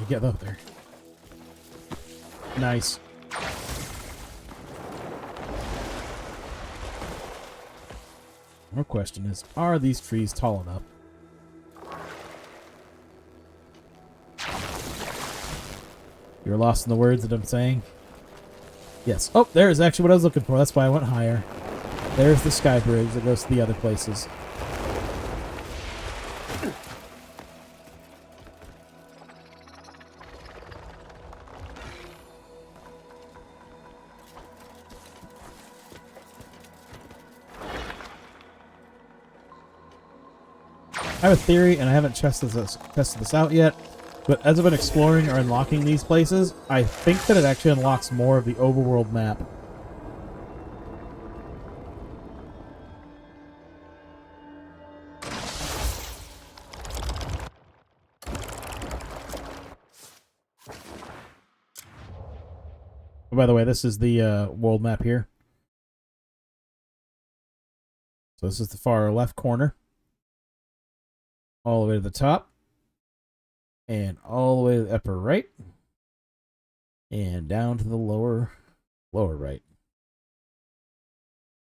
Get up there. Nice. Our question is, are these trees tall enough? You're lost in the words that I'm saying? Yes. Oh, there's actually what I was looking for. That's why I went higher. There's the sky bridge that goes to the other places. I have a theory, and I haven't tested this out yet, But as I've been exploring or unlocking these places, I think that it actually unlocks more of the overworld map. Oh, by the way, this is the world map here. So this is the far left corner. All the way to the top. And all the way to the upper right. And down to the lower right.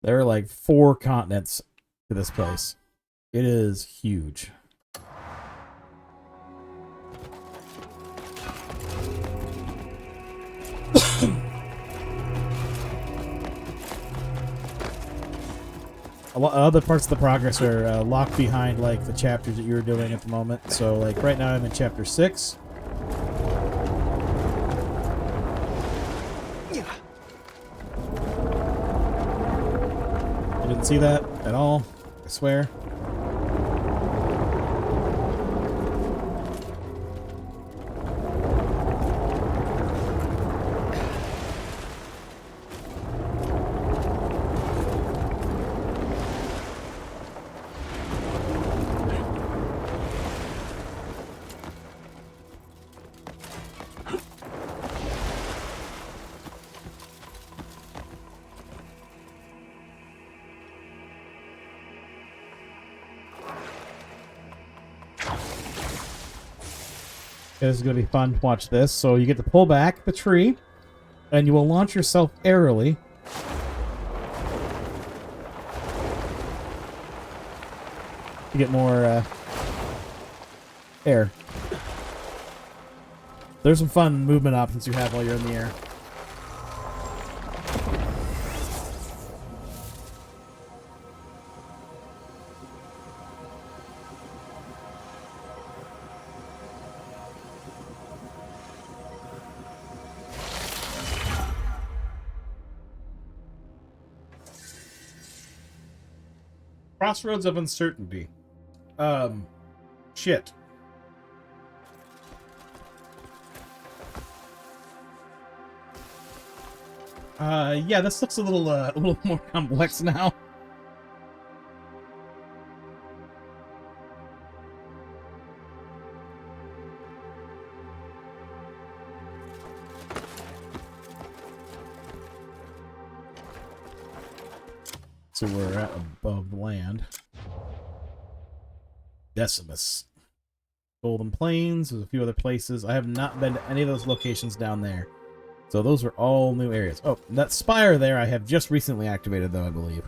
There are like 4 continents to this place. It is huge. Other parts of the progress are locked behind like the chapters that you're doing at the moment. So like right now I'm in chapter 6. I didn't see that at all, I swear. This is going to be fun to watch this. So you get to pull back the tree, and you will launch yourself aerially. To get more air. There's some fun movement options you have while you're in the air. Crossroads of Uncertainty. Shit. Yeah, this looks a little more complex now. So we're at above land. Decimus. Golden Plains, there's a few other places. I have not been to any of those locations down there. So those are all new areas. Oh, that spire there I have just recently activated though, I believe.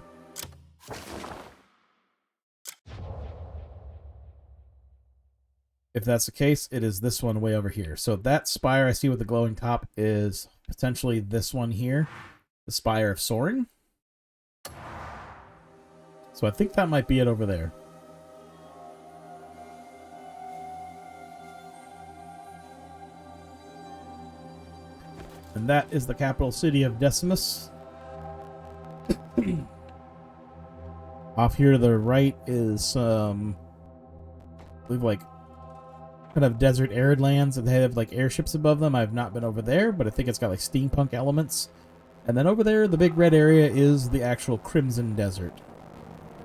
If that's the case, it is this one way over here. So that spire I see with the glowing top is potentially this one here. The Spire of Soaring. So I think that might be it over there. And that is the capital city of Decimus. Off here to the right is, I believe, like, kind of desert arid lands, and they have, like, airships above them. I've not been over there, but I think it's got, like, steampunk elements. And then over there, the big red area is the actual Crimson Desert.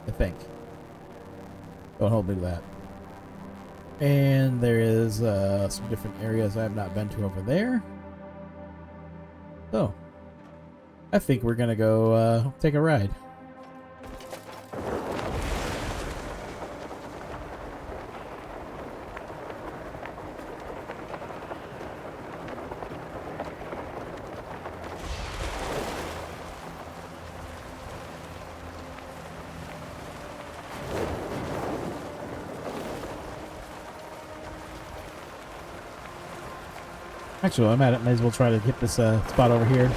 I think. Don't hold me to that. And there is some different areas I have not been to over there. So, I think we're gonna go take a ride. Actually, I'm at it. Might as well try to hit this spot over here.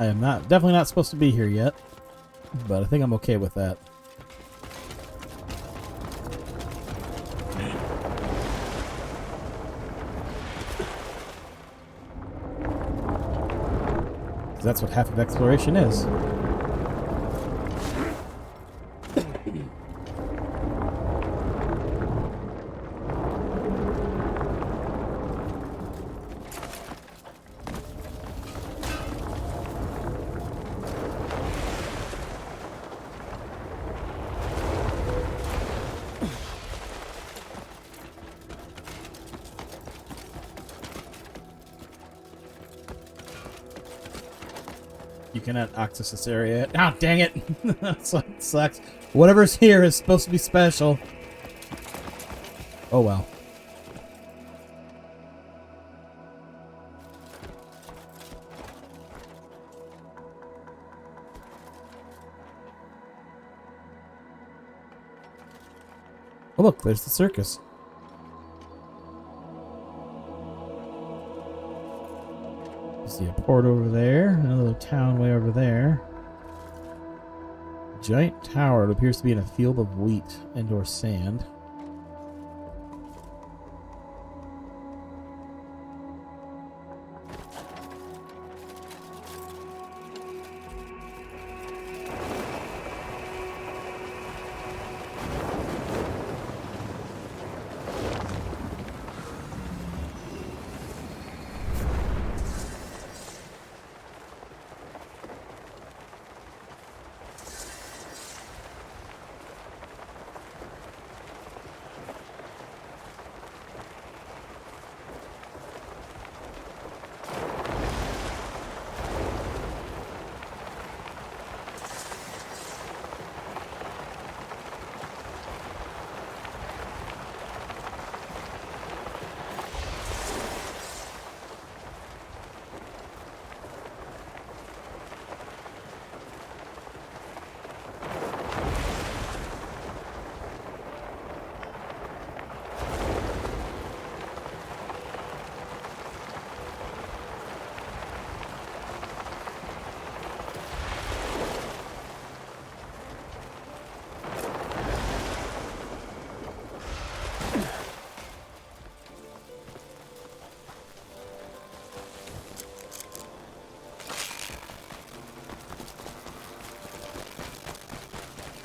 I am definitely not supposed to be here yet, but I think I'm okay with that. That's what half of exploration is. You cannot access this area. Oh, dang it! That sucks. Whatever's here is supposed to be special. Oh well. Oh look, there's the circus. See a port over there, another town way over there. Giant tower. It appears to be in a field of wheat and/or sand.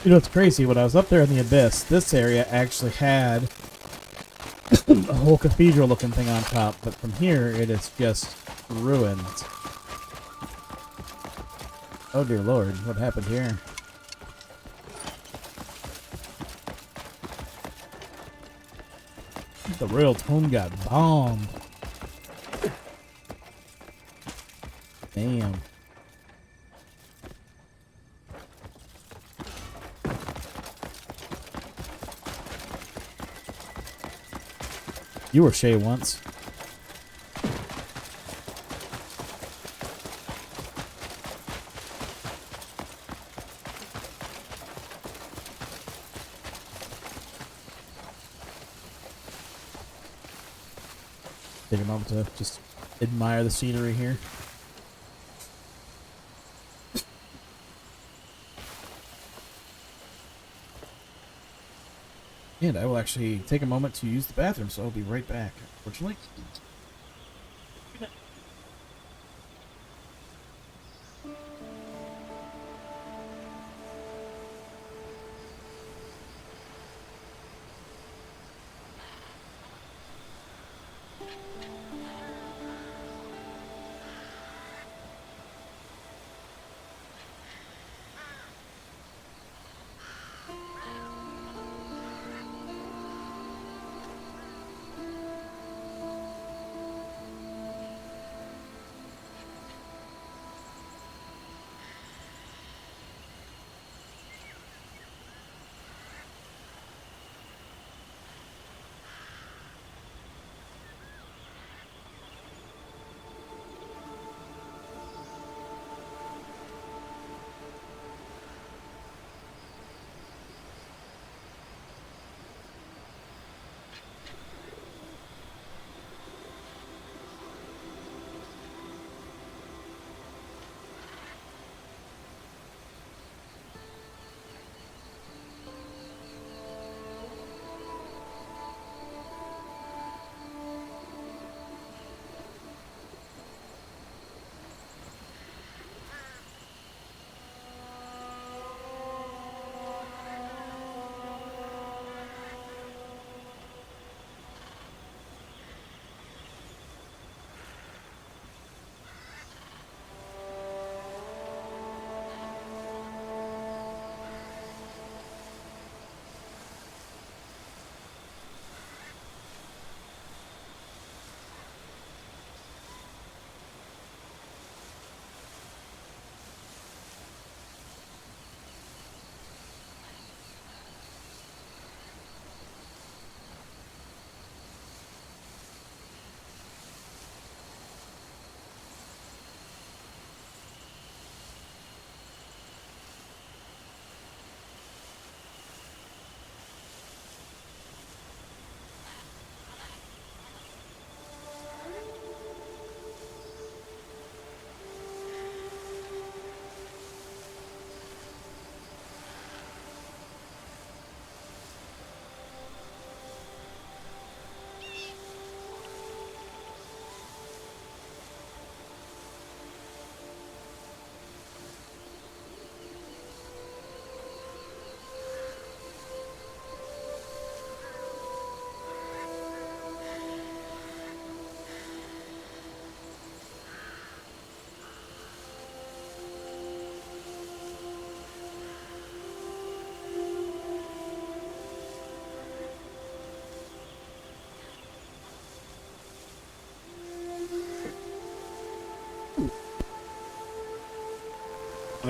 You know, it's crazy. When I was up there in the abyss, this area actually had a whole cathedral-looking thing on top, but from here, it is just ruins. Oh dear lord, what happened here? The royal tomb got bombed. Damn. You were Shay once. Take a moment to just admire the scenery here. And I will actually take a moment to use the bathroom, so I'll be right back, unfortunately.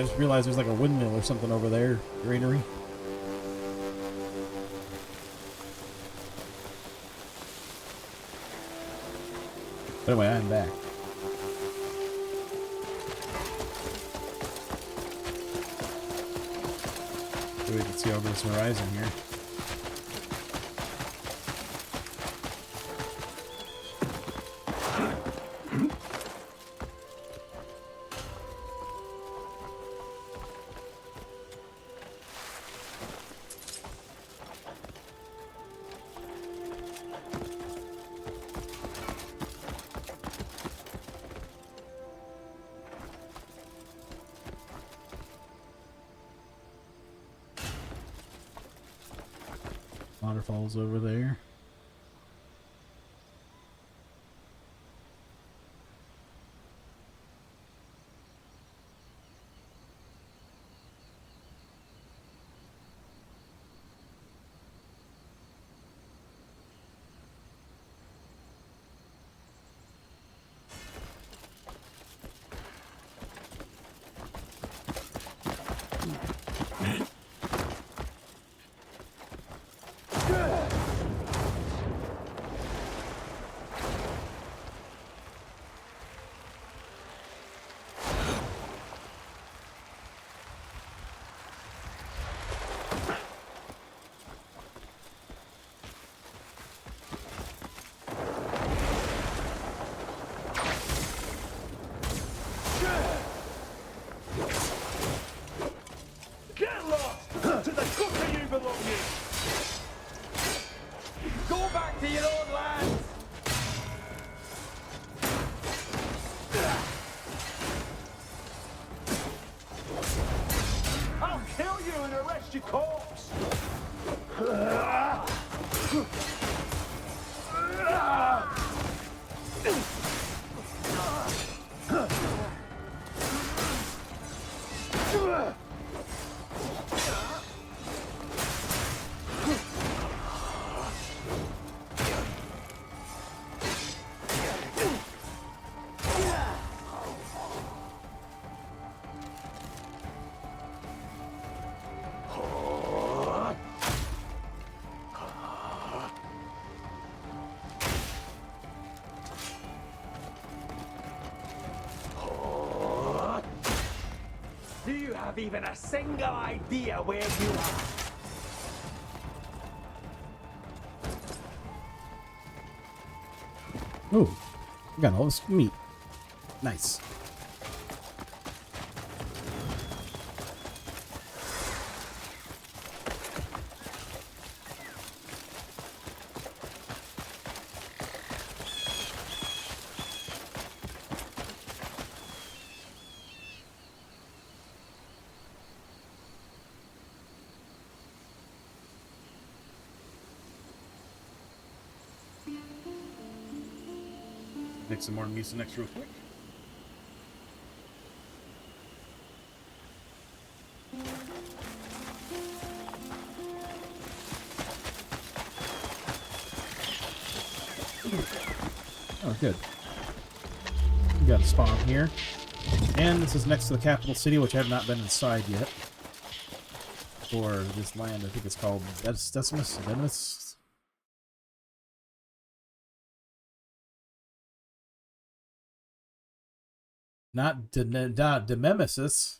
I just realized there's like a windmill or something over there. Greenery. But anyway, I'm back. So we can see over this horizon here. Waterfalls over there. Get lost to the gutter you belong in. Go back to your own lands. I'll kill you and arrest your corpse. Do you have even a single idea where you are? Ooh, we got all this meat. Nice. Make some more Mucinex real quick. Oh, good. We got a spawn here. And this is next to the capital city, which I have not been inside yet. For this land, I think it's called Decimus? Not Dememesis.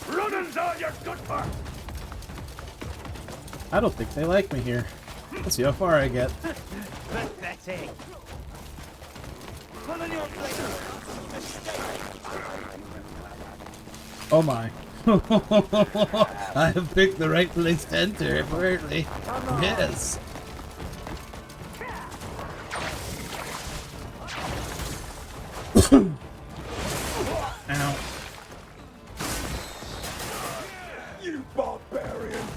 Running's all you're good for. I don't think they like me here. Let's see how far I get. Pathetic. Run on your Oh my. I have picked the right place to enter, apparently. Yes. Ow. You barbarian.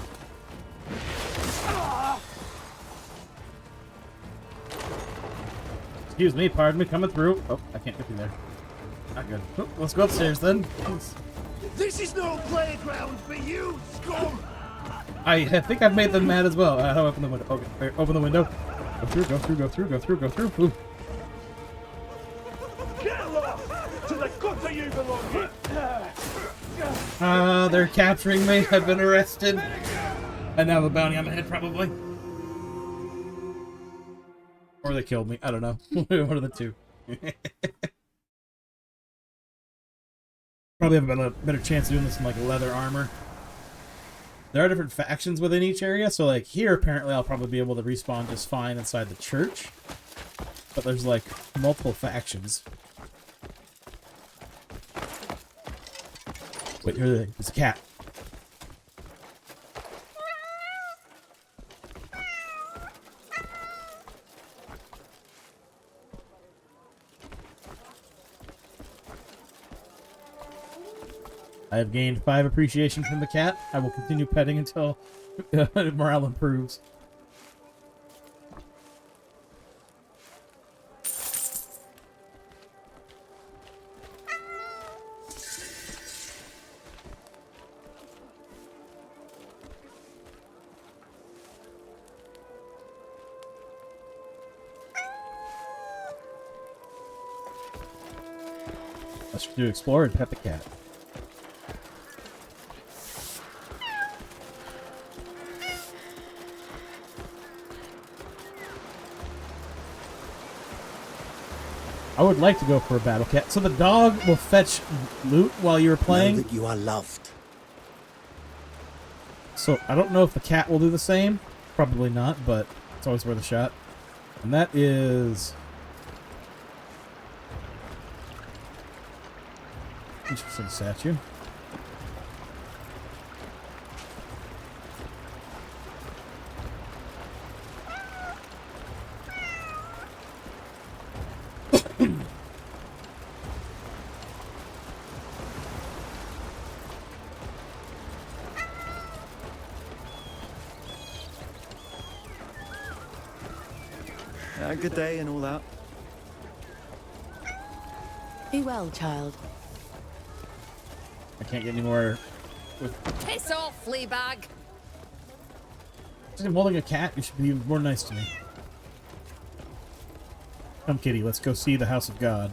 Excuse me, pardon me, coming through. Oh, I can't get through there. Not good. Oh, let's go upstairs then. Thanks. This is no playground for you, scum! I think I've made them mad as well. How do I open the window? Okay, open the window. Go through, go through, go through, go through, go through. Ooh. Get lost! To the gutter you belong in! They're capturing me. I've been arrested. And now have a bounty on my head, probably. Or they killed me. I don't know. One of the two. Probably have a better chance of doing this in like leather armor. There are different factions within each area, so like here apparently I'll probably be able to respawn just fine inside the church. But there's like multiple factions. Wait, there's a cat. I have gained 5 appreciation from the cat. I will continue petting until morale improves. Let's do explore and pet the cat. I would like to go for a battle cat. So the dog will fetch loot while you were playing. Know that you are loved. So I don't know if the cat will do the same. Probably not, but it's always worth a shot. And that is... interesting statue. Good day and all that. Be well, child. I can't get any more with... Piss off, Fleabag! I'm holding a cat. You should be more nice to me. Come, kitty. Let's go see the house of God.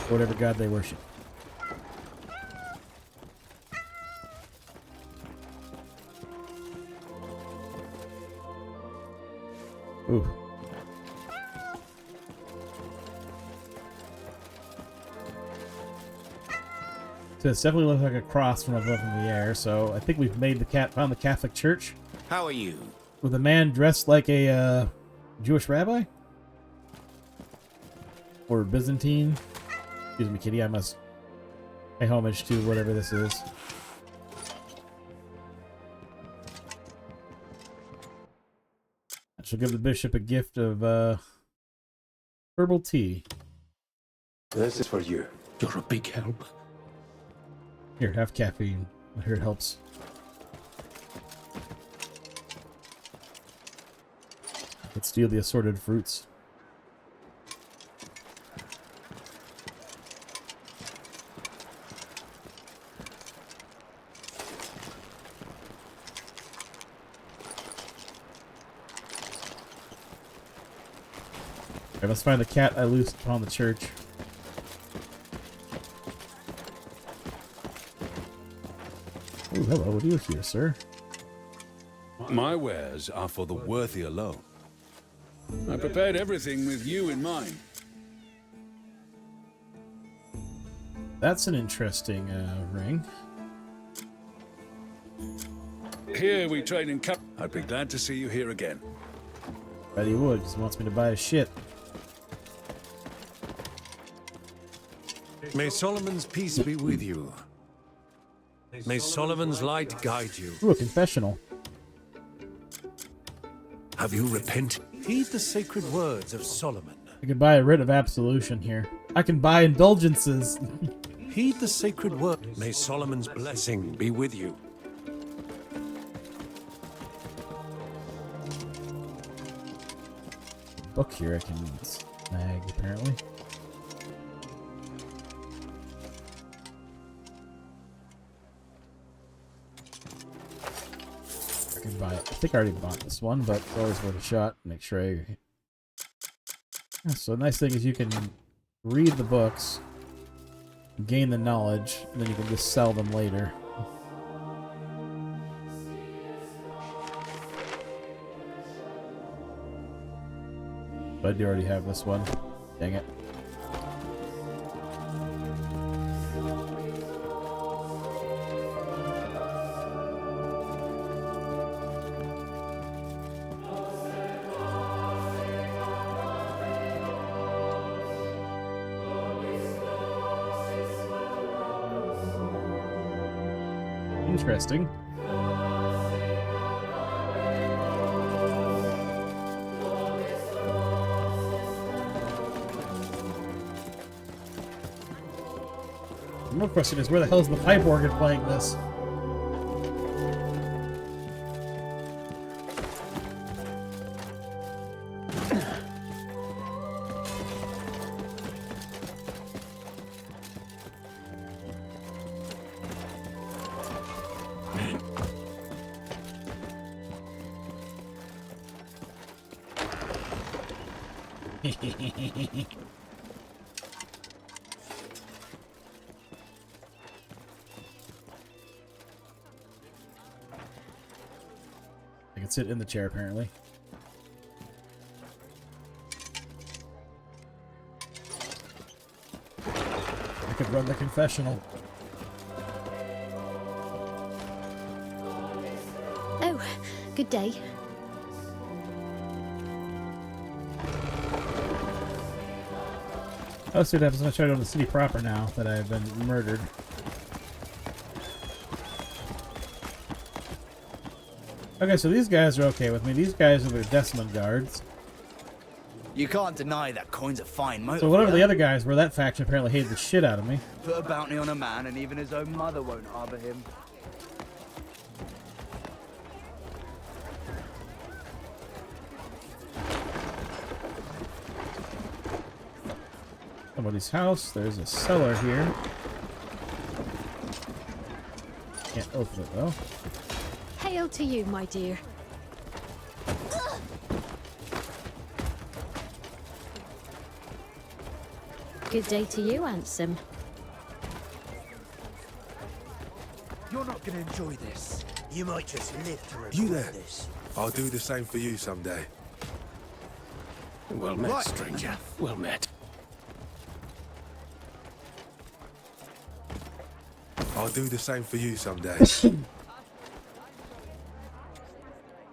Whatever god they worship. Ooh. So it definitely looks like a cross from above in the air, so I think we've made found the Catholic Church. How are you? With a man dressed like a Jewish rabbi? Or Byzantine? Excuse me, kitty, I must pay homage to whatever this is. I shall give the bishop a gift of herbal tea. This is for you. You're a big help. Here, have caffeine. I hear it helps. Let's steal the assorted fruits. I must find the cat I loosed upon the church. Oh, hello. What are you here, sir? My wares are for the worthy alone. I prepared everything with you in mind. That's an interesting ring. Here we trade in cup. I'd be glad to see you here again. Bet he would, because he wants me to buy his shit. May Solomon's peace be with you. May Solomon's light guide you. Ooh, a confessional. Have you repented? Heed the sacred words of Solomon. I can buy a writ of absolution here. I can buy indulgences. Heed the sacred word. May Solomon's blessing be with you. Book here I can snag, apparently. buy it. I think I already bought this one, but it's always worth a shot. Make sure I... Yeah, so the nice thing is you can read the books, gain the knowledge, and then you can just sell them later. But I do already have this one. Dang it. Interesting. The real question is, where the hell is the pipe organ playing this? I can sit in the chair, apparently. I could run the confessional. Oh, good day. Oh, so it happens when I try to go to the city proper now that I've been murdered. Okay, so these guys are okay with me. These guys are the Desmond guards. You can't deny that coin's a fine motive. So whatever the other guys were, that faction apparently hated the shit out of me. Put a bounty on a man and even his own mother won't harbor him. Somebody's house. There's a cellar here. Can't open it though. Hail to you, my dear. Good day to you, handsome. You're not gonna enjoy this. You might just live to regret You there? this. I'll do the same for you someday. Well met, stranger. Well met. I'll do the same for you someday.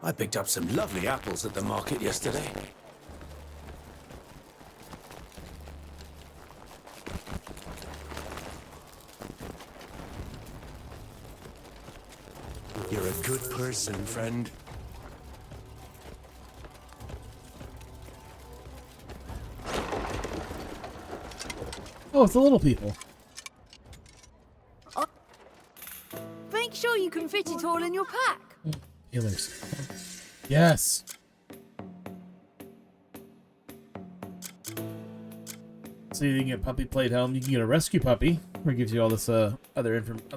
I picked up some lovely apples at the market yesterday. You're a good person, friend. Oh, it's the little people. Make sure you can fit it all in your pack. Healers. Yes. So you can get puppy plate helm. You can get a rescue puppy, where it gives you all this other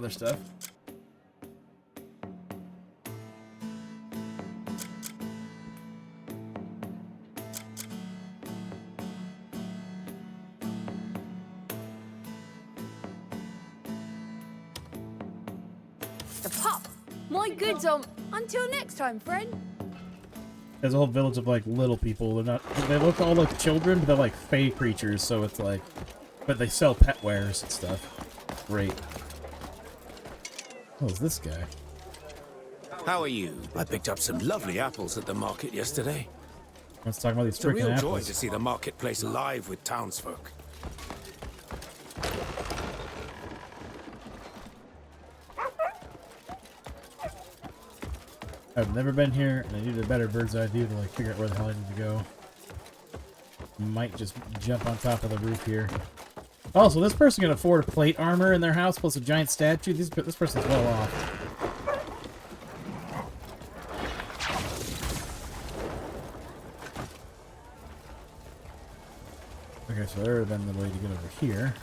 stuff. The pup. My goods on. Until next time, friend. There's a whole village of like little people. They're not. They look all like children, but they're like fey creatures. So it's like, but they sell pet wares and stuff. Great. Who's this guy? How are you? I picked up some lovely apples at the market yesterday. Let's talk about these It's a real freaking joy apples. to see the marketplace alive with townsfolk. I've never been here, and I need a better bird's eye view to like figure out where the hell I need to go. Might just jump on top of the roof here. Also, this person can afford plate armor in their house plus a giant statue. This person's well off. Okay, so there would have been the way to get over here.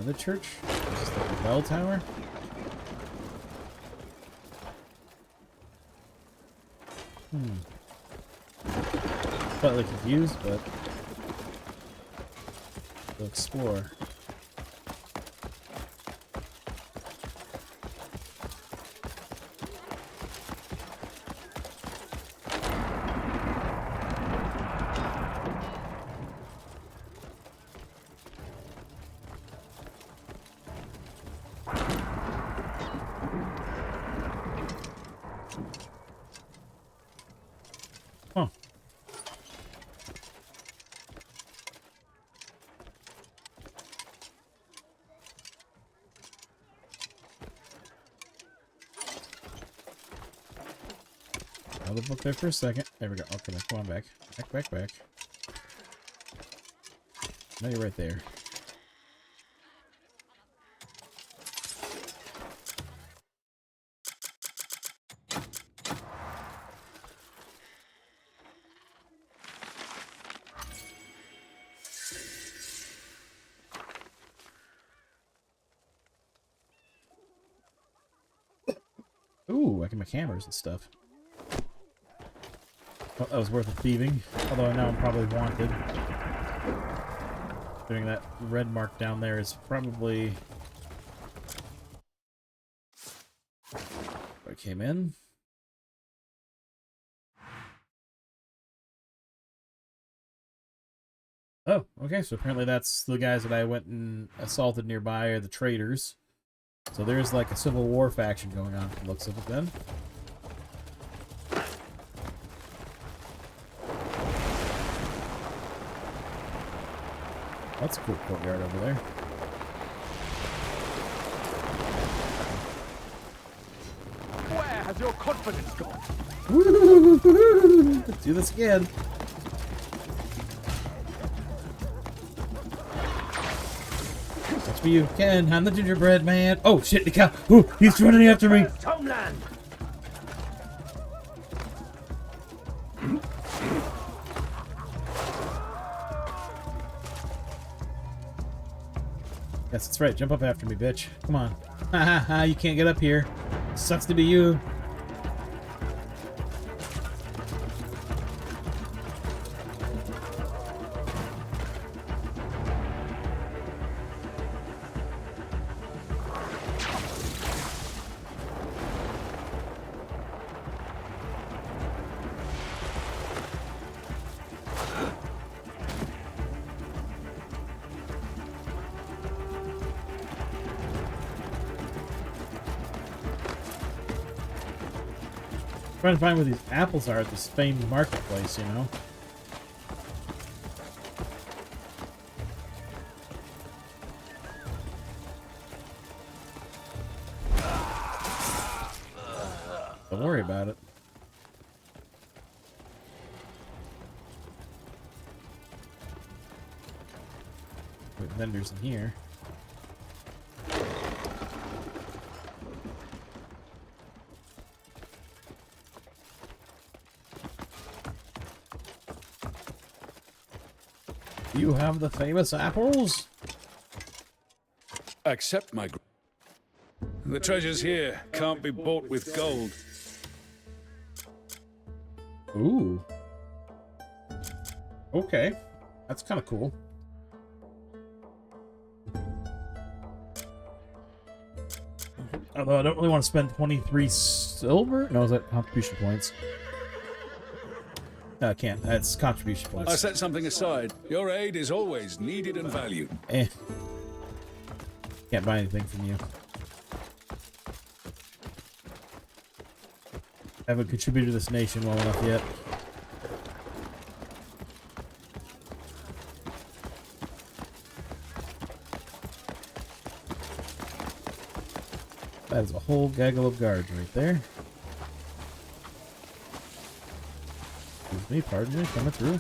other church? Is this like the bell tower? Slightly confused, but we'll explore. Huh. Hold the book there for a second. There we go. Okay, come on back. Back. No, you're right there. Ooh, I can make hammers and stuff. Well, that was worth a thieving. Although I know I'm probably wanted. Doing that red mark down there is probably... I came in. Oh, okay, so apparently that's the guys that I went and assaulted nearby are the traitors. So there's like a Civil War faction going on from the looks of it then. That's a cool courtyard over there. Where has your confidence gone? Let's do this again. Touch me you can. I'm the gingerbread man. Oh shit, the cow. Ooh, he's running after me. Homeland. Yes, that's right. Jump up after me, bitch. Come on. Ha ha ha, you can't get up here. Sucks to be you. Trying to find where these apples are at this famed marketplace, you know? Don't worry about it. With vendors in here. You have the famous apples? Accept my... The treasures here can't be bought with gold. Ooh. Okay. That's kind of cool. Although I don't really want to spend 23 silver? No, is that contribution points? No, I can't. That's contribution points. I set something aside. Your aid is always needed and valued. Can't buy anything from you. Haven't contributed to this nation well enough yet. That is a whole gaggle of guards right there. Excuse me, pardon me, coming through.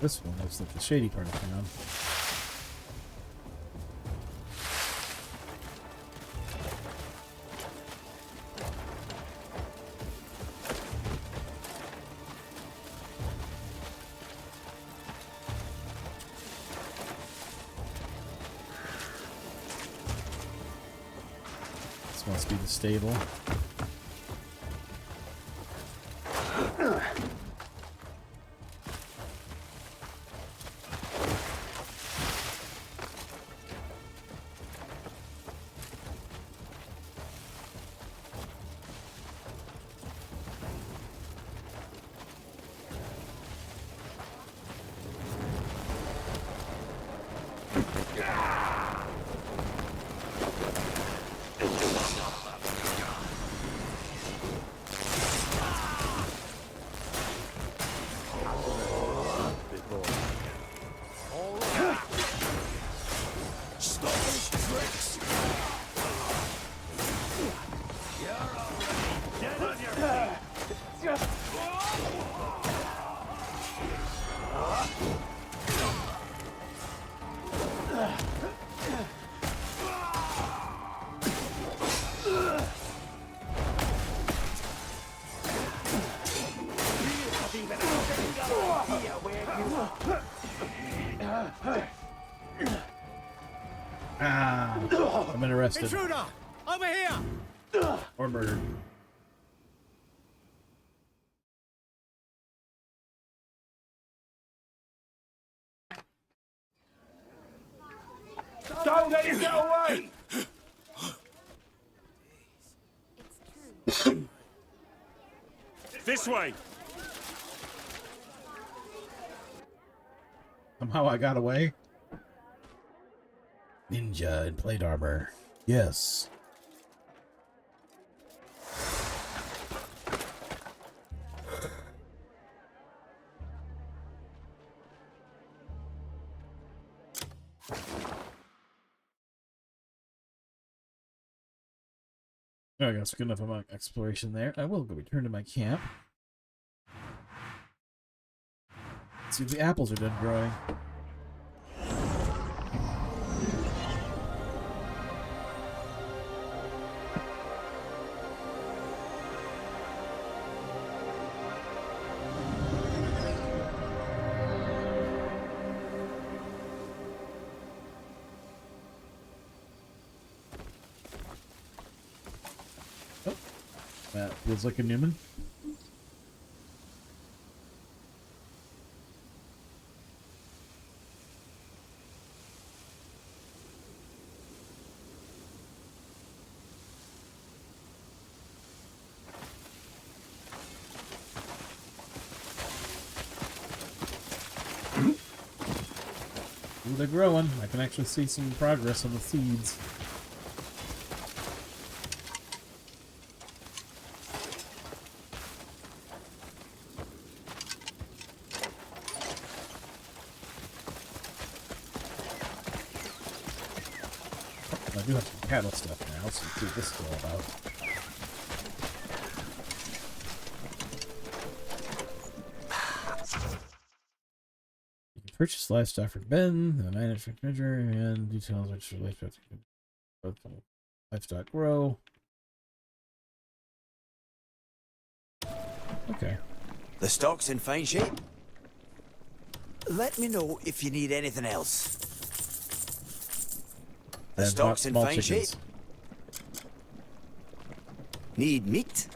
This one looks like the shady part of town. This must be the stable. I've been arrested. Intruder! Over here! Or murdered. Don't let him get away! This way! Somehow I got away. Ninja in plate armor. Yes. I guess good enough of my exploration there. I will go return to my camp. Let's see if the apples are done growing. That feels like a Newman. Ooh, they're growing. I can actually see some progress on the seeds. I do have some cattle stuff now, so let's see what this is all about. You can purchase livestock for Ben, the management manager, and details which livestock grow. Okay. The stock's in fine shape. Let me know if you need anything else. The stock's in fine shape. Need meat?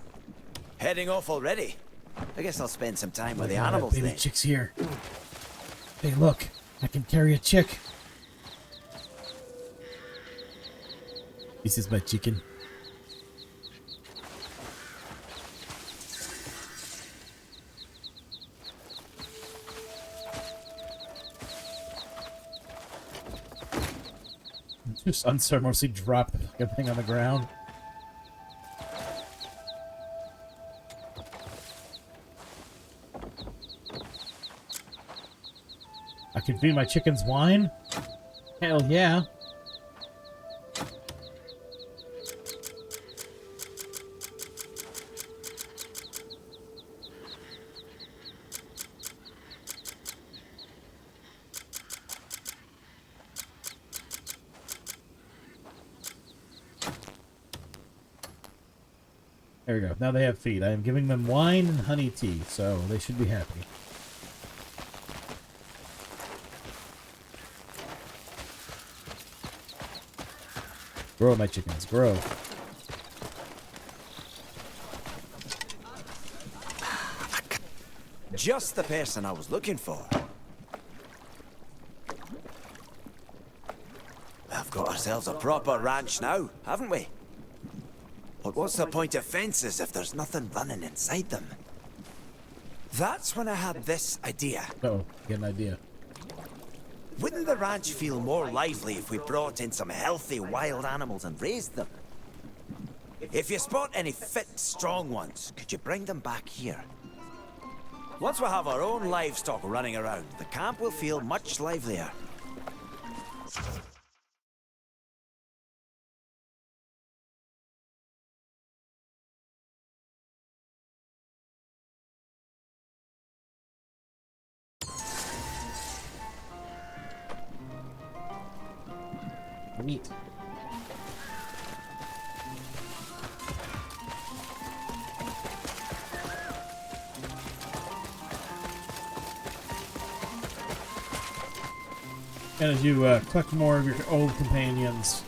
Heading off already. I guess I'll spend some time with the animals baby then. chick's here. Hey, look, I can carry a chick. This is my chicken. Just unceremoniously drop the fucking thing on the ground. I can feed my chickens wine? Hell yeah. There we go. Now they have feed. I am giving them wine and honey tea, so they should be happy. Grow, my chickens, grow. Just the person I was looking for. We've got ourselves a proper ranch now, haven't we? But what's the point of fences if there's nothing running inside them? That's when I had this idea. Uh-oh, get an idea. Wouldn't the ranch feel more lively if we brought in some healthy wild animals and raised them? If you spot any fit, strong ones, could you bring them back here? Once we have our own livestock running around, the camp will feel much livelier. Neat. And as you collect more of your old companions,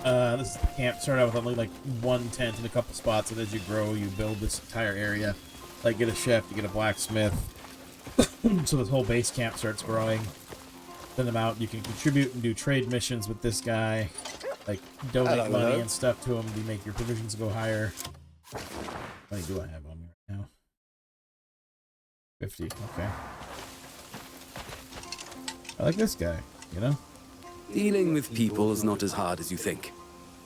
this is the camp. Start out with only like one tent and a couple spots, and as you grow, you build this entire area. Like get a chef, you get a blacksmith, so this whole base camp starts growing. Send them out. You can contribute and do trade missions with this guy, like donate money and stuff to him to make your provisions go higher. How many do I have on me right now? 50. Okay. I like this guy. You know? Dealing with people is not as hard as you think.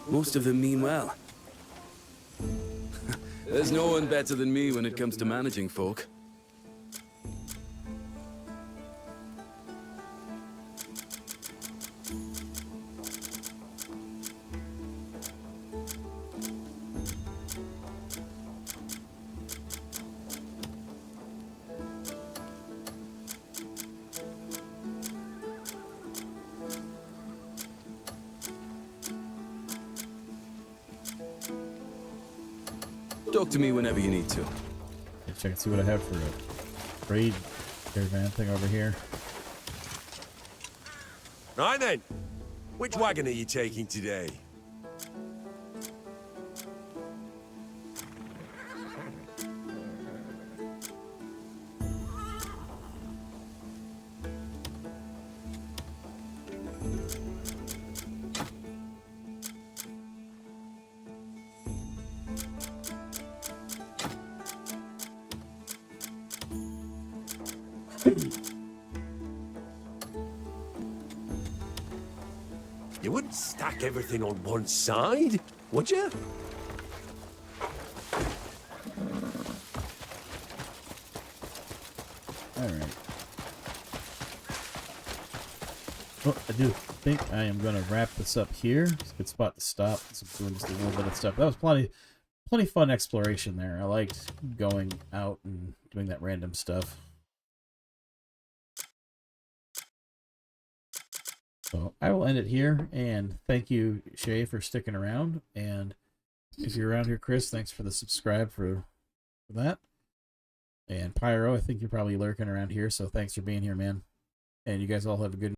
Most of them mean well. There's no one better than me when it comes to managing folk. Talk to me whenever you need to. Let's check and see what I have for a trade caravan thing over here. Right then. Which wagon are you taking today? You wouldn't stack everything on one side, would you? Alright. Well, I do think I am going to wrap this up here. It's a good spot to stop. So I'm doing just a little bit of stuff. That was plenty fun exploration there. I liked going out and doing that random stuff. So I will end it here, and thank you, Shay, for sticking around. And if you're around here, Chris, thanks for the subscribe for that. And Pyro, I think you're probably lurking around here, so thanks for being here, man. And you guys all have a good